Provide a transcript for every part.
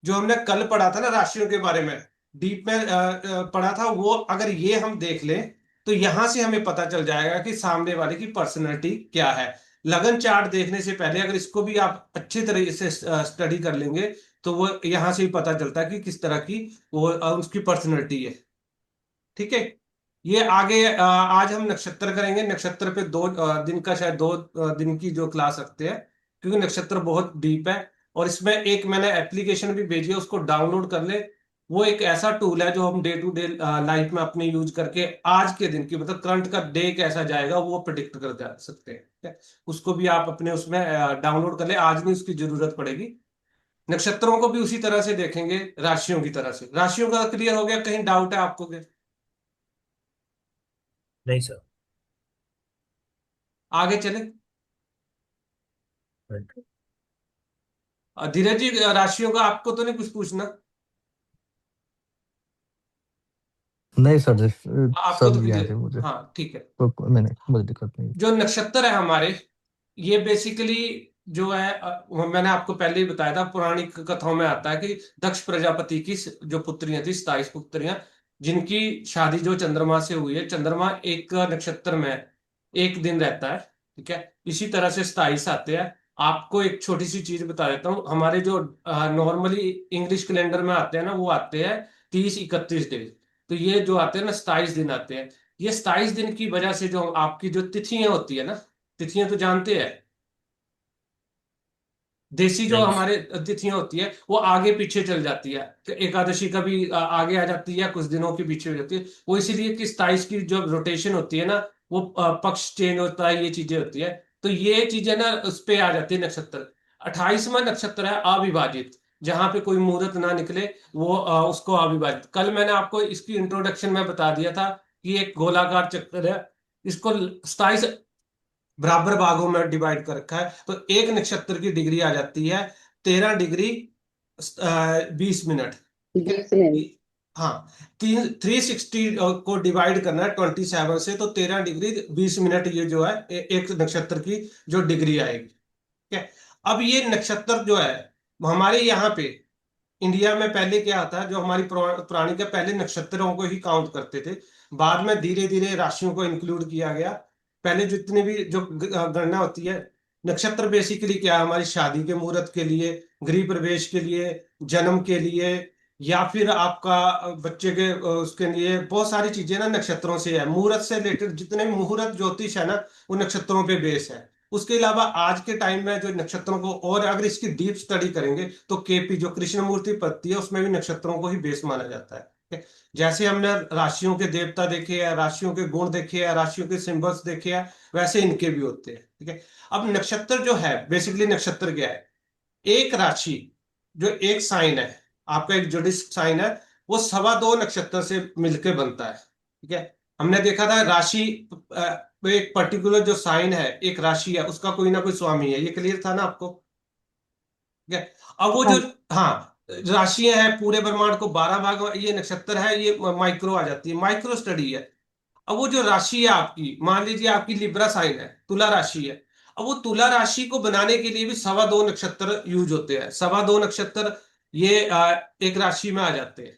जो हमने कल पढ़ा था ना राशियों के बारे में, डीप में पढ़ा था वो, अगर ये हम देख लें तो यहां से हमें पता चल जाएगा कि सामने वाले की पर्सनैलिटी क्या है। लगन चार्ट देखने से पहले अगर इसको भी आप अच्छे तरीके से स्टडी कर लेंगे तो वो यहां से ही पता चलता है कि किस तरह की वो उसकी पर्सनैलिटी है। ठीक है। ये आगे आज हम नक्षत्र करेंगे। नक्षत्र पे दिन का शायद 2 दिन की जो क्लास रखते हैं, क्योंकि नक्षत्र बहुत डीप है। और इसमें एक मैंने एप्लीकेशन भी भेजी है, उसको डाउनलोड कर ले। वो एक ऐसा टूल है जो हम डे टू डे लाइफ में अपने यूज करके आज के दिन की मतलब करंट का डे कैसा जाएगा वो प्रिडिक्ट कर जा सकते हैं। ठीक है? उसको भी आप अपने उसमें डाउनलोड कर ले, आज नहीं उसकी जरूरत पड़ेगी। नक्षत्रों को भी उसी तरह से देखेंगे, राशियों की तरह से। राशियों का क्लियर हो गया? कहीं डाउट है आपको के? नहीं सर। आगे चले। right। धीरज जी, राशियों का आपको तो नहीं कुछ पूछना? नहीं सर जी, आपको तो सब याद क्लियर? है मुझे। हाँ ठीक है। मैंने मुझे दिक्कत नहीं। जो नक्षत्र है हमारे, ये बेसिकली जो है मैंने आपको पहले ही बताया था, पौराणिक कथाओं में आता है कि दक्ष प्रजापति की जो पुत्रियां थी, 27 पुत्रियां, जिनकी शादी जो चंद्रमा से हुई है। चंद्रमा एक नक्षत्र में एक दिन रहता है। ठीक है। इसी तरह से 27 आते हैं। आपको एक छोटी सी चीज बता देता हूँ, हमारे जो नॉर्मली इंग्लिश कैलेंडर में आते हैं ना, वो आते हैं 30-31 दिन। तो ये जो आते हैं ना 27 दिन आते हैं। ये 27 दिन की वजह से जो आपकी जो तिथियां होती है ना, तिथियां तो जानते हैं, देसी जो नहीं हमारे तिथियां होती है वो आगे पीछे चल जाती है। तो एकादशी का भी आगे आ जाती है, कुछ दिनों के पीछे हो जाती है। वो इसीलिए कि 27 की जो रोटेशन होती है ना, वो पक्ष चेंज होता है, ये चीजें होती है। तो ये चीजें ना उस पे आ जाती है नक्षत्र। 28वां नक्षत्र है अविभाजित, जहां पे कोई मुहूर्त ना निकले वो उसको अविभाजित। कल मैंने आपको इसकी इंट्रोडक्शन में बता दिया था कि एक गोलाकार चक्कर है, इसको 27 बराबर भागों में डिवाइड कर रखा है। तो एक नक्षत्र की डिग्री आ जाती है 13 डिग्री 20 मिनट। ठीक है। 20 मिनट। हाँ, 360 को डिवाइड करना है 27 से, तो 13 डिग्री 20 मिनट ये जो है एक नक्षत्र की जो डिग्री आएगी। ठीक है। अब ये नक्षत्र जो है हमारे यहाँ पे इंडिया में पहले क्या आता है, जो हमारी पुरानी के पहले नक्षत्रों को ही काउंट करते थे। बाद में धीरे धीरे राशियों को इंक्लूड किया गया। पहले जितने भी जो गणना होती है, नक्षत्र बेसिकली क्या है, हमारी शादी के मुहूर्त के लिए, गृह प्रवेश के लिए, जन्म के लिए, या फिर आपका बच्चे के उसके लिए, बहुत सारी चीजें ना नक्षत्रों से है। मुहूर्त से रिलेटेड जितने भी मुहूर्त ज्योतिष है ना, वो नक्षत्रों पे बेस है। उसके अलावा आज के टाइम में जो नक्षत्रों को, और अगर इसकी डीप स्टडी करेंगे तो केपी जो कृष्णमूर्ति पद्धति है उसमें भी नक्षत्रों को ही बेस माना जाता है। ठीक है? जैसे हमने राशियों के देवता देखे हैं, राशियों के गुण देखे हैं, राशियों के सिंबल्स देखे हैं, वैसे इनके भी होते हैं। ठीक है। अब नक्षत्र जो है, बेसिकली नक्षत्र क्या है? एक राशि, जो एक साइन है, आपका एक जोडिश साइन है, वो 2.25 नक्षत्र से मिलकर बनता है। ठीक है। हमने देखा था राशि एक पर्टिकुलर जो साइन है, एक राशि है, उसका कोई ना कोई स्वामी है। ये क्लियर था ना आपको? ठीक है। अब वो जो, हाँ। हाँ, राशियां हैं, पूरे ब्रह्मांड को 12 भाग ये नक्षत्र है, ये माइक्रो आ जाती है, माइक्रो स्टडी है। अब वो जो राशि है आपकी, मान लीजिए आपकी लिब्रा साइन है, तुला राशि है। अब वो तुला राशि को बनाने के लिए भी 2.25 नक्षत्र यूज होते हैं। 2.25 नक्षत्र ये एक राशि में आ जाते हैं।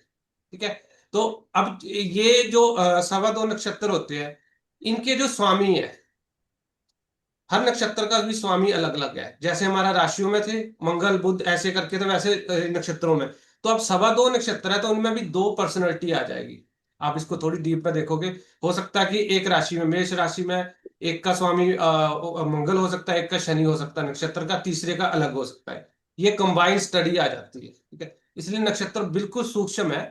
ठीक है। तो अब ये जो 2.25 नक्षत्र होते हैं, इनके जो स्वामी है, हर नक्षत्र का भी स्वामी अलग अलग है। जैसे हमारा राशियों में थे मंगल बुध ऐसे करके, तो वैसे नक्षत्रों में, तो अब 2.25 नक्षत्र है तो उनमें भी दो पर्सनैलिटी आ जाएगी। आप इसको थोड़ी डीप में देखोगे, हो सकता है कि एक राशि में, मेष राशि में, एक का स्वामी मंगल हो सकता है, एक का शनि हो सकता है, नक्षत्र का तीसरे का अलग हो सकता है। ये कंबाइंड स्टडी आ जाती है। ठीक है। इसलिए नक्षत्र बिल्कुल सूक्ष्म है।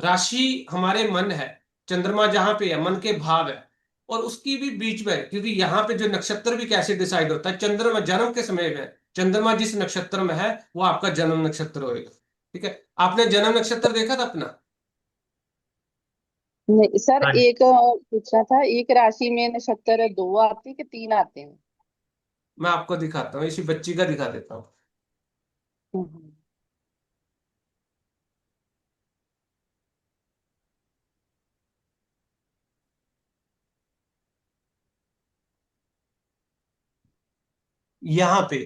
राशि हमारे मन है, चंद्रमा जहां पे है मन के भाव है। और उसकी भी बीच में, क्योंकि यहाँ पे जो नक्षत्र भी कैसे डिसाइड होता है, चंद्रमा जन्म के समय में, चंद्रमा जिस नक्षत्र में है वो आपका जन्म नक्षत्र होएगा। ठीक है। आपने जन्म नक्षत्र देखा था अपना? नहीं सर, हाँ एक पूछना था, एक राशि में नक्षत्र दो आते हैं कि तीन आते हैं? मैं आपको दिखाता हूँ, इसी बच्ची का दिखा देता हूँ। हम्म। यहाँ पे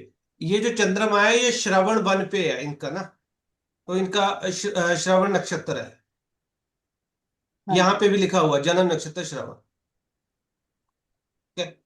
ये जो चंद्रमा है, ये श्रवण वन पे है इनका ना। तो इनका श्रवण नक्षत्र है। हाँ यहाँ जी। पे भी लिखा हुआ है, जन्म नक्षत्र श्रवण। ठीक है,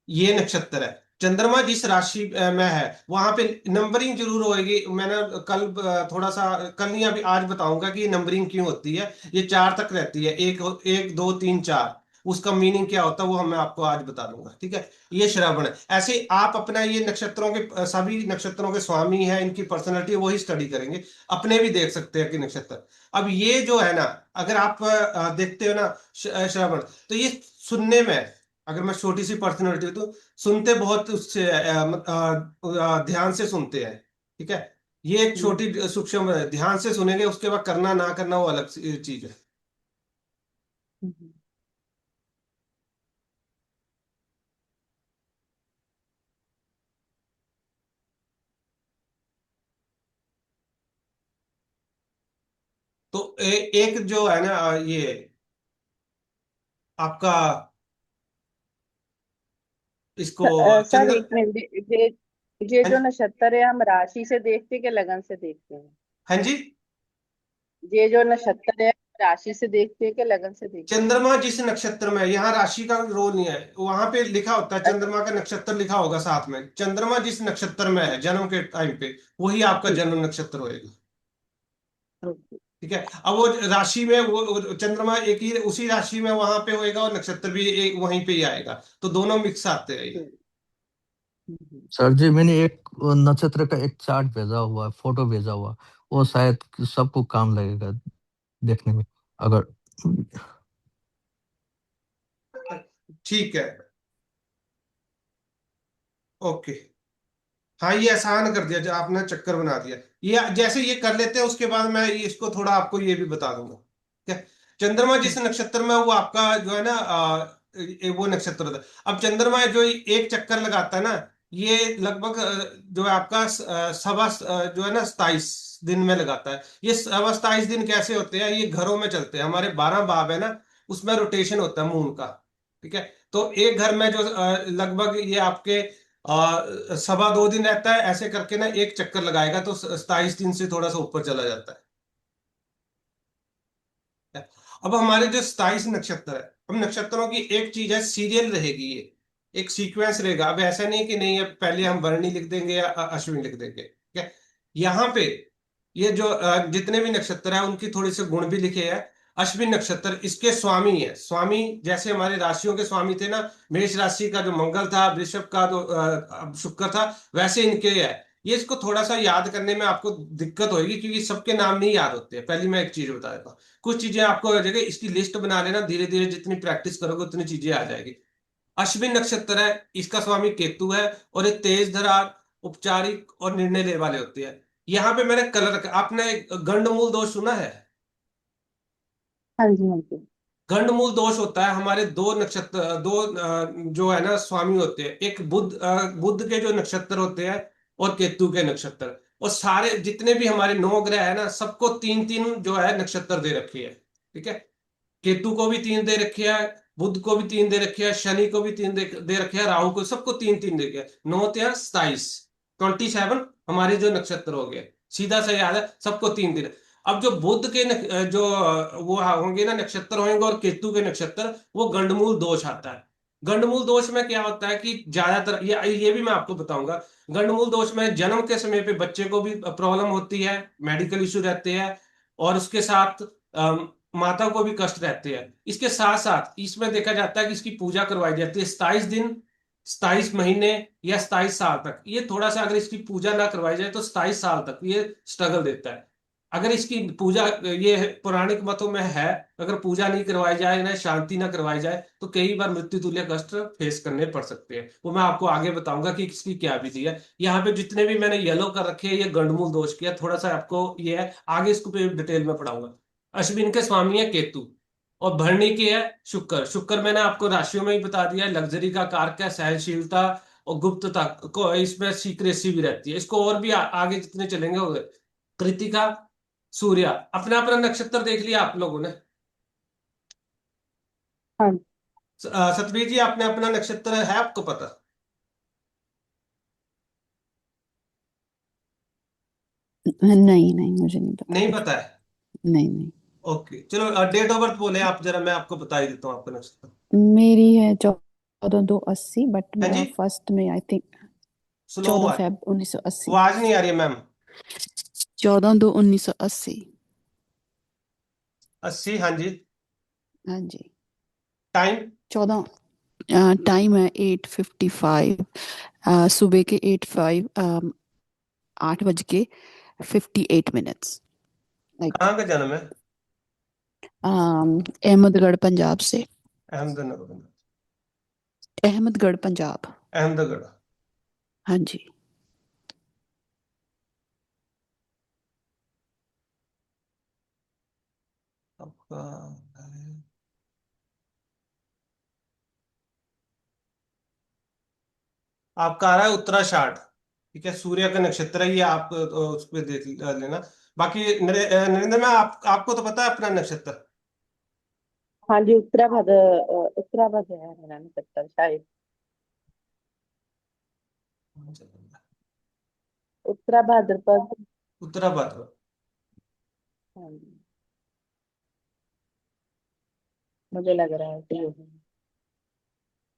ये नक्षत्र है। चंद्रमा जिस राशि में है वहां पे नंबरिंग जरूर होएगी। मैंने कल थोड़ा सा, कल नहीं अभी आज बताऊंगा कि नंबरिंग क्यों होती है। ये चार तक रहती है, एक एक दो तीन चार। उसका मीनिंग क्या होता है वो मैं आपको आज बता दूंगा। ठीक है, ये श्रवण है। ऐसे आप अपना ये नक्षत्रों के सभी नक्षत्रों के स्वामी है, इनकी पर्सनैलिटी वही स्टडी करेंगे। अपने भी देख सकते हैं कि नक्षत्र। अब ये जो है ना, अगर आप देखते हो ना श्रवण, तो ये सुनने में, अगर मैं छोटी सी पर्सनैलिटी तो सुनते बहुत उससे ध्यान से सुनते हैं। ठीक है, ये एक हम्म, छोटी सूक्ष्म है, ध्यान से सुनेंगे, उसके बाद करना ना करना वो अलग चीज है। हम्म। तो एक जो है ना ये आपका, इसको सर चंद्र। एक मिनट, ये हाँ जो जी, नक्षत्र है हम राशि से देखते हैं कि लगन से देखते हैं? हाँ जी। ये जो नक्षत्र है राशि से देखते हैं कि लगन से देखते हैं? चंद्रमा जिस नक्षत्र में है, यहाँ राशि का रोल नहीं है, वहां पे लिखा होता है अच्छा। चंद्रमा का नक्षत्र लिखा होगा साथ में। चंद्रमा जिस नक्षत्र में है जन्म के टाइम पे, वही आपका ठीक। जन्म नक्षत्र होएगा। ओके। ठीक है, अब वो राशि में वो चंद्रमा एक ही उसी राशि में वहां पे होएगा, और नक्षत्र भी एक वहीं पे ही आएगा, तो दोनों मिक्स आते हैं ये। ठीक। हम्म। सर जी, मैंने एक नक्षत्र का एक चार्ट भेजा हुआ है, फोटो भेजा हुआ। वो शायद सबको काम लगेगा देखने में, अगर। ठीक है, ओके। हाँ, ये आसान कर दिया जो आपने चक्कर बना दिया। ये जैसे ये कर लेते हैं, उसके बाद मैं इसको थोड़ा आपको ये भी बता दूंगा। ठीक है, चंद्रमा जिस हम्म। नक्षत्र में वो आपका जो है ना वो नक्षत्र होता है। अब चंद्रमा जो एक चक्कर लगाता है ना, ये लगभग जो है आपका सवा जो है ना 27 दिन में लगाता है। ये सवा 27 दिन कैसे होते हैं, ये घरों में चलते हैं। हमारे 12 भाव है ना, उसमें रोटेशन होता है मून का। ठीक है, तो एक घर में जो लगभग ये आपके सवा 2 दिन रहता है, ऐसे करके ना एक चक्कर लगाएगा तो 27 दिन से थोड़ा सा ऊपर चला जाता है। अब हमारे जो 27 नक्षत्र है, हम नक्षत्रों की एक चीज है, सीरियल रहेगी ये, एक सीक्वेंस रहेगा। अब ऐसा नहीं कि नहीं है पहले हम भरणी लिख देंगे या अश्विनी लिख देंगे। ठीक है, यहाँ पे ये जो जितने भी नक्षत्र है उनकी थोड़ी से गुण भी लिखे हैं। अश्विन नक्षत्र इसके स्वामी है। स्वामी जैसे हमारे राशियों के स्वामी थे ना, मेष राशि का जो मंगल था, वृषभ का जो शुक्र था, वैसे इनके है। ये इसको थोड़ा सा याद करने में आपको दिक्कत होगी, क्योंकि सबके नाम नहीं याद होते हैं। पहली मैं एक चीज बता देता हूँ, कुछ चीजें आपको हो जाएगी, इसकी लिस्ट बना लेना, धीरे धीरे जितनी प्रैक्टिस करोगे उतनी चीजें आ जाएगी। अश्विन नक्षत्र है, इसका स्वामी केतु है, और ये तेज धरार, औपचारिक और निर्णय लेने वाले होते हैं। यहाँ पे मैंने कलर रखा, आपने गंडमूल दोष सुना है? हाँ जी, हाँ जी। गंडमूल दोष होता है हमारे दो नक्षत्र, दो जो है ना स्वामी होते हैं। एक बुध, बुध के जो नक्षत्र होते हैं, और केतु के नक्षत्र। और सारे जितने भी हमारे 9 ग्रह है ना, सबको तीन तीन जो है नक्षत्र दे रखे हैं। ठीक है, केतु को भी 3 दे रखे है, बुध को भी 3 दे रखे है, शनि को भी 3 दे रखे है, राहु को, सबको 3 3 दे रखे हैं। 9 या 27, 27 हमारे जो नक्षत्र हो गए। सीधा सा याद है, सबको 3 दिन। अब जो बुध के जो वो होंगे ना नक्षत्र होंगे, और केतु के नक्षत्र, वो गंडमूल दोष आता है। गंडमूल दोष में क्या होता है कि ज्यादातर ये भी मैं आपको बताऊंगा। गंडमूल दोष में जन्म के समय पे बच्चे को भी प्रॉब्लम होती है, मेडिकल इश्यू रहते हैं, और उसके साथ माता को भी कष्ट रहते हैं। इसके साथ साथ इसमें देखा जाता है कि इसकी पूजा करवाई जाती है 27 दिन, 27 महीने, या 27 साल तक। ये थोड़ा सा अगर इसकी पूजा ना करवाई जाए तो 27 साल तक ये स्ट्रगल देता है। अगर इसकी पूजा, ये पौराणिक मतों में है, अगर पूजा नहीं करवाई जाए ना, शांति ना करवाई जाए, तो कई बार मृत्यु तुल्य कष्ट फेस करने पड़ सकते हैं। वो मैं आपको आगे बताऊंगा कि इसकी क्या विधि है। यहाँ पे जितने भी मैंने येलो कर रखे हैं, ये गंडमूल दोष किया, थोड़ा सा आपको ये है, आगे इसको डिटेल में पढ़ाऊंगा। अश्विन के स्वामी है केतु, और भरणी के है शुक्र। शुक्र मैंने आपको राशियों में ही बता दिया, लग्जरी का कारक है, सहनशीलता और गुप्तता को, इसमें सीक्रेसी भी रहती है। इसको और भी आगे जितने चलेंगे हो गए। कृतिका, सूर्य, अपना अपना नक्षत्र देख लिया आप लोगों ने? हाँ। सतबीर जी, आपने अपना नक्षत्र है आपको पता? नहीं नहीं, मुझे नहीं पता नहीं कुछ। पता है? नहीं नहीं। ओके चलो, डेट ऑफ बर्थ बोले आप जरा, मैं आपको बता ही देता हूँ आपका नक्शत्र। मेरी है 14/2/80, बट हाँ जी, मेरा फर्स्ट में आई थिंक स्लो 14 Feb 1980। आवाज नहीं आ रही है मैम। 14/2/1980। 80, हाँ जी। हाँ जी। टाइम? 14। टाइम है 8:55, सुबह के 8:05, 8:58 लाइक कहाँ का जन्म है? अहमदगढ़ पंजाब से। अहमदनगर? अहमदगढ़ पंजाब। अहमदगढ़। हाँ जी। आपका आपका आ रहा है उत्तराषाढ़। ठीक है, सूर्य का नक्षत्र है ये, आप उस पर देख लेना। बाकी नरेंद्र में आपको तो पता है अपना नक्षत्र? हाँ जी, उत्तराभाद्र है मेरा नक्षत्र शायद। उत्तरा भाद्रपद। उत्तराभाद्र। हाँ जी, मुझे लग रहा है कि ये है।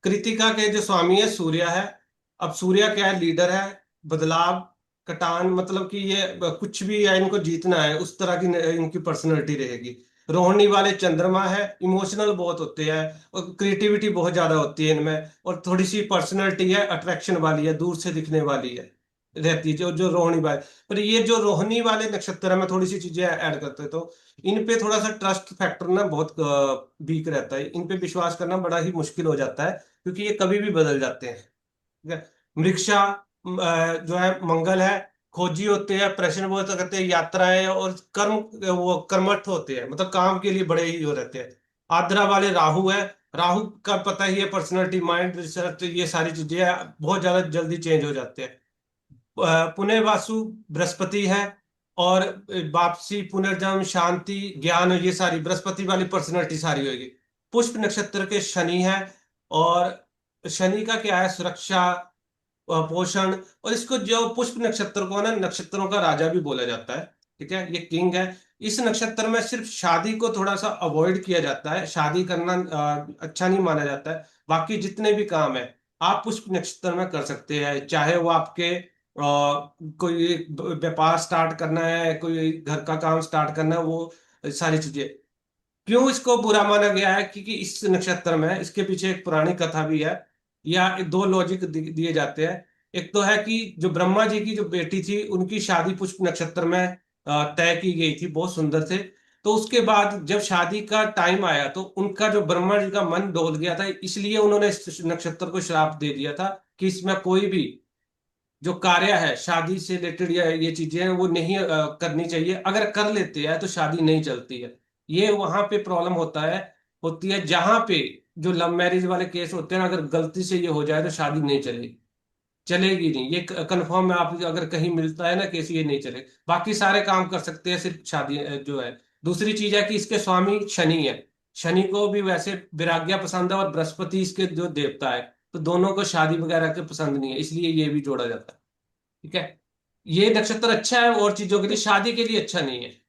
कृतिका के जो स्वामी है सूर्य है। अब सूर्य क्या है, लीडर है, बदलाव, कटान, मतलब कि ये कुछ भी है इनको जीतना है, उस तरह की इनकी पर्सनैलिटी रहेगी। रोहिणी वाले चंद्रमा है, इमोशनल बहुत होते हैं और क्रिएटिविटी बहुत ज्यादा होती है इनमें, और थोड़ी सी पर्सनैलिटी है अट्रैक्शन वाली है, दूर से दिखने वाली है, रहती है जो जो रोहिणी वाले। पर ये जो रोहिणी वाले नक्षत्र है, मैं थोड़ी सी चीजें ऐड करते तो इन पे थोड़ा सा ट्रस्ट फैक्टर ना बहुत वीक रहता है, इन पे विश्वास करना बड़ा ही मुश्किल हो जाता है, क्योंकि ये कभी भी बदल जाते हैं। ठीक है। मृक्षा जो है मंगल है, खोजी होते हैं, प्रश्न बहुत करते हैं, यात्राएं और कर्म, वो कर्मठ होते हैं, मतलब काम के लिए बड़े ही हो रहते हैं। आद्रा वाले राहु है। राहु का पता ही है, पर्सनालिटी, माइंड, रिसर्च, ये सारी चीजें बहुत ज्यादा जल्दी चेंज हो जाते हैं। पुनः वासु बृहस्पति है, और वापसी, पुनर्जन्म, शांति, ज्ञान, ये सारी बृहस्पति वाली पर्सनैलिटी सारी होगी। पुष्प नक्षत्र के शनि है, और शनि का क्या है, सुरक्षा, पोषण। और इसको जो पुष्प नक्षत्र को ना नक्षत्रों का राजा भी बोला जाता है। ठीक है, ये किंग है। इस नक्षत्र में सिर्फ शादी को थोड़ा सा अवॉइड किया जाता है, शादी करना अच्छा नहीं माना जाता है। बाकी जितने भी काम है आप पुष्प नक्षत्र में कर सकते हैं, चाहे वो आपके कोई व्यापार स्टार्ट करना है, कोई घर का काम स्टार्ट करना है, वो सारी चीजें। क्यों इसको बुरा माना गया है, क्योंकि इस नक्षत्र में, इसके पीछे एक पुरानी कथा भी है, या दो लॉजिक दिए जाते हैं। एक तो है कि जो ब्रह्मा जी की जो बेटी थी उनकी शादी पुष्प नक्षत्र में तय की गई थी, बहुत सुंदर थे। तो उसके बाद जब शादी का टाइम आया तो उनका जो ब्रह्मा जी का मन डोल गया था, इसलिए उन्होंने इस नक्षत्र को श्राप दे दिया था कि इसमें कोई भी जो कार्य है शादी से रिलेटेड या ये चीजें हैं वो नहीं करनी चाहिए, अगर कर लेते हैं तो शादी नहीं चलती है। ये वहां पे प्रॉब्लम होती है जहां पे जो लव मैरिज वाले केस होते हैं ना, अगर गलती से ये हो जाए तो शादी नहीं चलेगी, चलेगी नहीं, ये कंफर्म है। आप अगर कहीं मिलता है ना केस, ये नहीं चलेगा, बाकी सारे काम कर सकते हैं, सिर्फ शादी जो है। दूसरी चीज है कि इसके स्वामी शनि है। शनि को भी वैसे वैराग्य पसंद है, और बृहस्पति इसके जो देवता है, तो दोनों को शादी वगैरह के पसंद नहीं है, इसलिए ये भी जोड़ा जाता है। ठीक है, ये नक्षत्र अच्छा है और चीजों के लिए, शादी के लिए अच्छा नहीं है।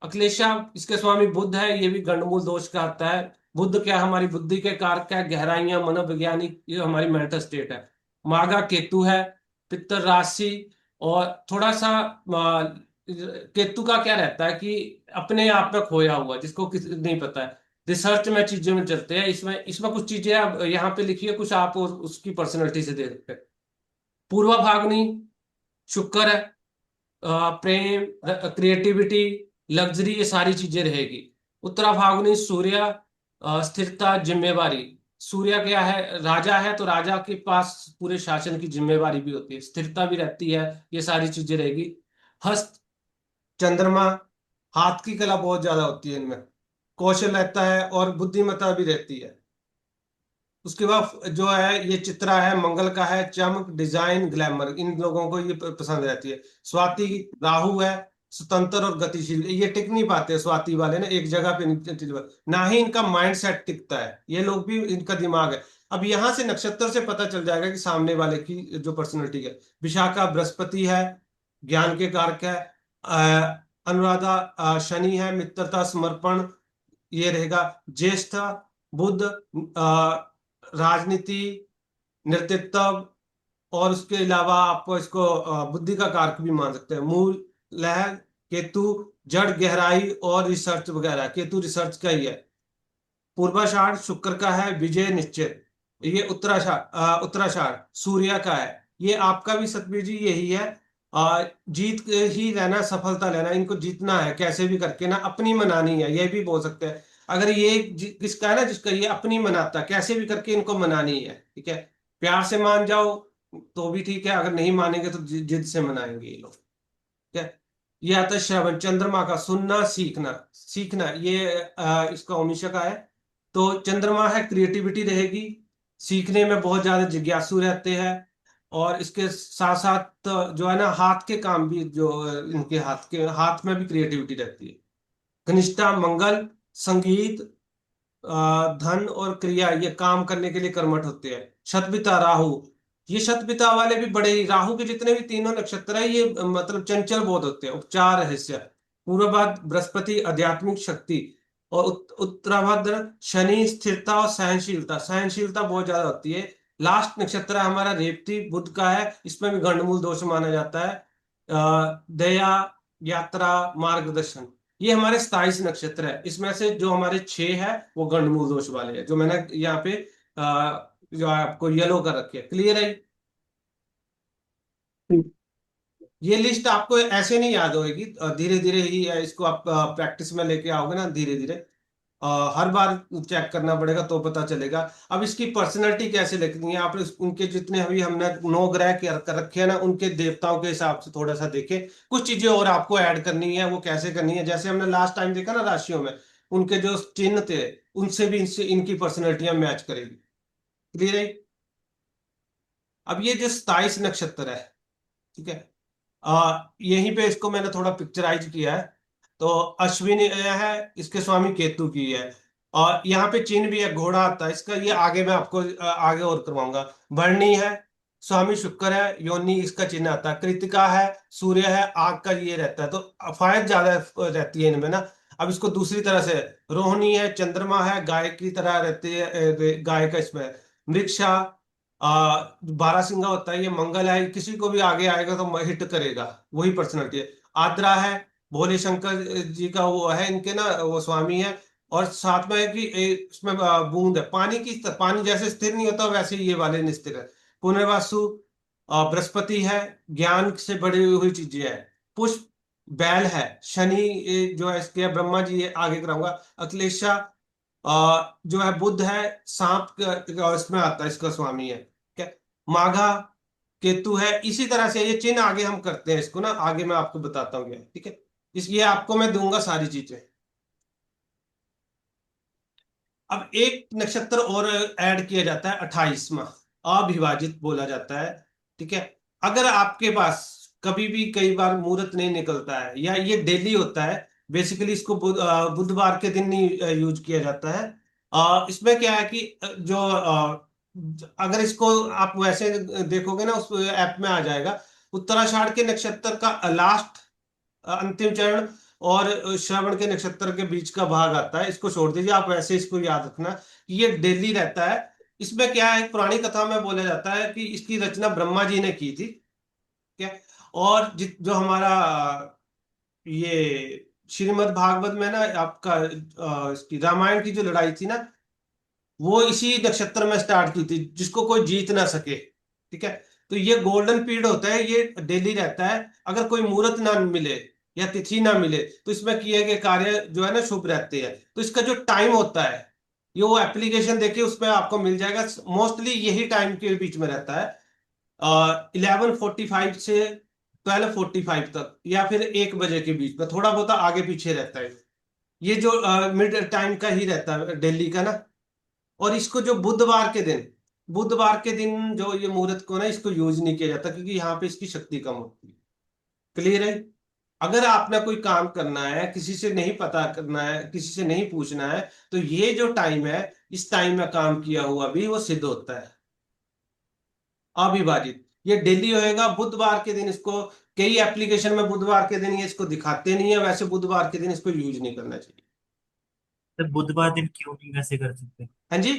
अखिलेशा, इसके स्वामी बुध है, ये भी गंडमूल दोष का आता है। बुध क्या, हमारी बुद्धि के कारक क्या, गहराइयां, मनोवैज्ञानिक, ये हमारी मेंटल स्टेट है। मागा केतु है, पित्तर राशि, और थोड़ा सा केतु का क्या रहता है कि अपने आप में खोया हुआ, जिसको किसी नहीं पता है, रिसर्च में चीजें में चलते हैं, इसमें इसमें कुछ चीजें आप यहाँ पे लिखी है, कुछ आप उसकी पर्सनैलिटी से दे सकते हैं। पूर्वा फाल्गुनी शुक्र है, प्रेम, क्रिएटिविटी, लग्जरी, ये सारी चीजें रहेगी। उत्तरा फाल्गुनी सूर्य, स्थिरता, जिम्मेवारी। सूर्य क्या है, राजा है, तो राजा के पास पूरे शासन की जिम्मेवारी भी होती है, स्थिरता भी रहती है, ये सारी चीजें रहेगी। हस्त चंद्रमा, हाथ की कला बहुत ज्यादा होती है इनमें, कौशल रहता है और बुद्धिमत्ता भी रहती है। उसके बाद जो है ये चित्रा है, मंगल का है, चमक, डिजाइन, ग्लैमर, इन लोगों को ये पसंद रहती है। स्वाति राहु है, स्वतंत्र और गतिशील, ये टिक नहीं पाते स्वाति वाले ना, एक जगह पे ना ही इनका माइंड सेट टिकता है, ये लोग भी, इनका दिमाग है। अब यहां से नक्षत्र से पता चल जाएगा कि सामने वाले की जो पर्सनैलिटी है। विशाखा बृहस्पति है, ज्ञान के कारक है। अनुराधा शनि है, मित्रता समर्पण ये रहेगा। ज्येष्ठ बुध राजनीति नेतृत्व, और उसके अलावा आपको इसको बुद्धि का कारक भी मान सकते हैं। मूल लहर केतु जड़ गहराई और रिसर्च वगैरह, केतु रिसर्च का ही है। पूर्वाषाढ़ शुक्र का है, विजय निश्चित। ये उत्तराषाढ़ सूर्य का है। ये आपका भी सतबीर जी यही है। जीत ही लेना, सफलता लेना, इनको जीतना है कैसे भी करके ना, अपनी मनानी है, ये भी बोल सकते हैं। अगर ये किसका है ना, जिसका ये अपनी मनाता कैसे भी करके इनको मनानी है, ठीक है। प्यार से मान जाओ तो भी ठीक है, अगर नहीं मानेंगे तो जिद से मनाएंगे ये लोग, ठीक है। ये आता है श्रवण, चंद्रमा का सुनना सीखना। सीखना ये इसका ओमिशा का है। तो चंद्रमा है, क्रिएटिविटी रहेगी, सीखने में बहुत ज्यादा जिज्ञासु रहते हैं। और इसके साथ साथ जो है ना, हाथ के काम भी, जो इनके हाथ में भी क्रिएटिविटी रहती है। घनिष्ठा मंगल, संगीत धन और क्रिया, ये काम करने के लिए कर्मठ होते हैं। शतभिता राहु, ये शतभिता वाले भी बड़े ही, राहु के जितने भी तीनों नक्षत्र है ये मतलब चंचल बहुत होते हैं। उपचार रहस्य, पूर्वभाद्र बृहस्पति आध्यात्मिक शक्ति, और उत्तराभाद्र शनि स्थिरता और सहनशीलता। सहनशीलता बहुत ज्यादा होती है। लास्ट नक्षत्र हमारा रेवती बुध का है, इसमें भी गंडमूल दोष माना जाता है। दया, यात्रा, मार्गदर्शन, ये हमारे 27 नक्षत्र है। इसमें से जो हमारे 6 है वो गंडमूल दोष वाले हैं, जो मैंने यहाँ पे जो आपको येलो कर रखे है। क्लियर है? ये लिस्ट आपको ऐसे नहीं याद होगी, धीरे धीरे ही इसको आप प्रैक्टिस में लेके आओगे ना, धीरे धीरे हर बार चेक करना पड़ेगा तो पता चलेगा। अब इसकी पर्सनैलिटी कैसे लिखनी है आपने, उनके जितने अभी हमने 9 ग्रह कर रखे हैं ना, उनके देवताओं के हिसाब से थोड़ा सा देखें। कुछ चीजें और आपको ऐड करनी है, वो कैसे करनी है, जैसे हमने लास्ट टाइम देखा ना राशियों में, उनके जो चिन्ह थे उनसे भी इनसे इनकी पर्सनैलिटियां मैच करेगी। क्लियर है? अब ये जो 27 नक्षत्र है, ठीक है, यहीं पे इसको मैंने थोड़ा पिक्चराइज किया है। तो अश्विनी है, इसके स्वामी केतु की है। और यहाँ पे चिन्ह भी है, घोड़ा आता है इसका, ये आगे मैं आपको आगे और करवाऊंगा। भरणी है, स्वामी शुक्र है, योनि इसका चिन्ह आता है। कृतिका है, सूर्य है, आग का ये रहता है। तो अफायत ज्यादा रहती है इनमें ना। अब इसको दूसरी तरह से, रोहिणी है, चंद्रमा है, गाय की तरह रहती है, गाय का इसमें। मृक्षा बारहसिंगा होता है, ये मंगल है, किसी को भी आगे आएगा तो हिट करेगा, वही पर्सनैलिटी है। आद्रा है, भोले शंकर जी का वो है, इनके ना वो स्वामी है। और साथ में है कि इसमें बूंद है पानी की, पानी जैसे स्थिर नहीं होता वैसे ही ये वाले नहीं स्थिर है। पुनर्वासु बृहस्पति है, ज्ञान से बड़ी हुई चीजें है। पुष्प बैल है, शनि जो है इसके, ब्रह्मा जी ये आगे कराऊंगा। अखिलेशा जो है बुध है, सांप इसमें आता है, इसका स्वामी है, ठीक है। माघा केतु है। इसी तरह से ये चिन्ह आगे हम करते हैं, इसको ना आगे मैं आपको बताता हूँ, ठीक है। इस ये आपको मैं दूंगा सारी चीजें। अब एक नक्षत्र और ऐड किया जाता है, 28वां, अविभाजित बोला जाता है, ठीक है। अगर आपके पास कभी भी कई बार मुहूर्त नहीं निकलता है, या ये डेली होता है, बेसिकली इसको बुधवार के दिन नहीं यूज किया जाता है। इसमें क्या है कि जो अगर इसको आप वैसे देखोगे ना, उस ऐप में आ जाएगा। उत्तराषाढ़ के नक्षत्र का लास्ट अंतिम चरण और श्रवण के नक्षत्र के बीच का भाग आता है, इसको छोड़ दीजिए, आप वैसे इसको याद रखना कि ये डेली रहता है। इसमें क्या है, पुरानी कथा में बोला जाता है कि इसकी रचना ब्रह्मा जी ने की थी, क्या। और जो हमारा ये श्रीमद् भागवत में ना आपका इसकी रामायण की जो लड़ाई थी ना, वो इसी नक्षत्र में स्टार्ट की थी, जिसको कोई जीत ना सके, ठीक है। तो ये गोल्डन पीरियड होता है, ये डेली रहता है। अगर कोई मुहूर्त ना मिले या तिथि ना मिले तो इसमें किए गए कार्य जो है ना शुभ रहते हैं। तो इसका जो टाइम होता है, ये वो एप्लीकेशन देखिए उसमें आपको मिल जाएगा। मोस्टली यही टाइम के बीच में रहता है, 11:45 से 12:45 तक, या फिर 1 बजे के बीच में, थोड़ा बहुत आगे पीछे रहता है। ये जो मिड टाइम का ही रहता है दिल्ली का ना। और इसको जो बुधवार के दिन जो ये मुहूर्त को ना, इसको यूज नहीं किया जाता, क्योंकि यहाँ पे इसकी शक्ति कम होती है। क्लियर है? अगर आपने कोई काम करना है, किसी से नहीं पता करना है, किसी से नहीं पूछना है, तो ये जो टाइम है, इस टाइम में काम किया हुआ भी वो सिद्ध होता है। अविभाजित, ये डेली होएगा। बुधवार के दिन इसको, कई एप्लीकेशन में बुधवार के दिन ये इसको दिखाते नहीं है, वैसे बुधवार के दिन इसको यूज नहीं करना चाहिए। तो बुधवार दिन क्यों नहीं वैसे कर सकते? हाँ जी।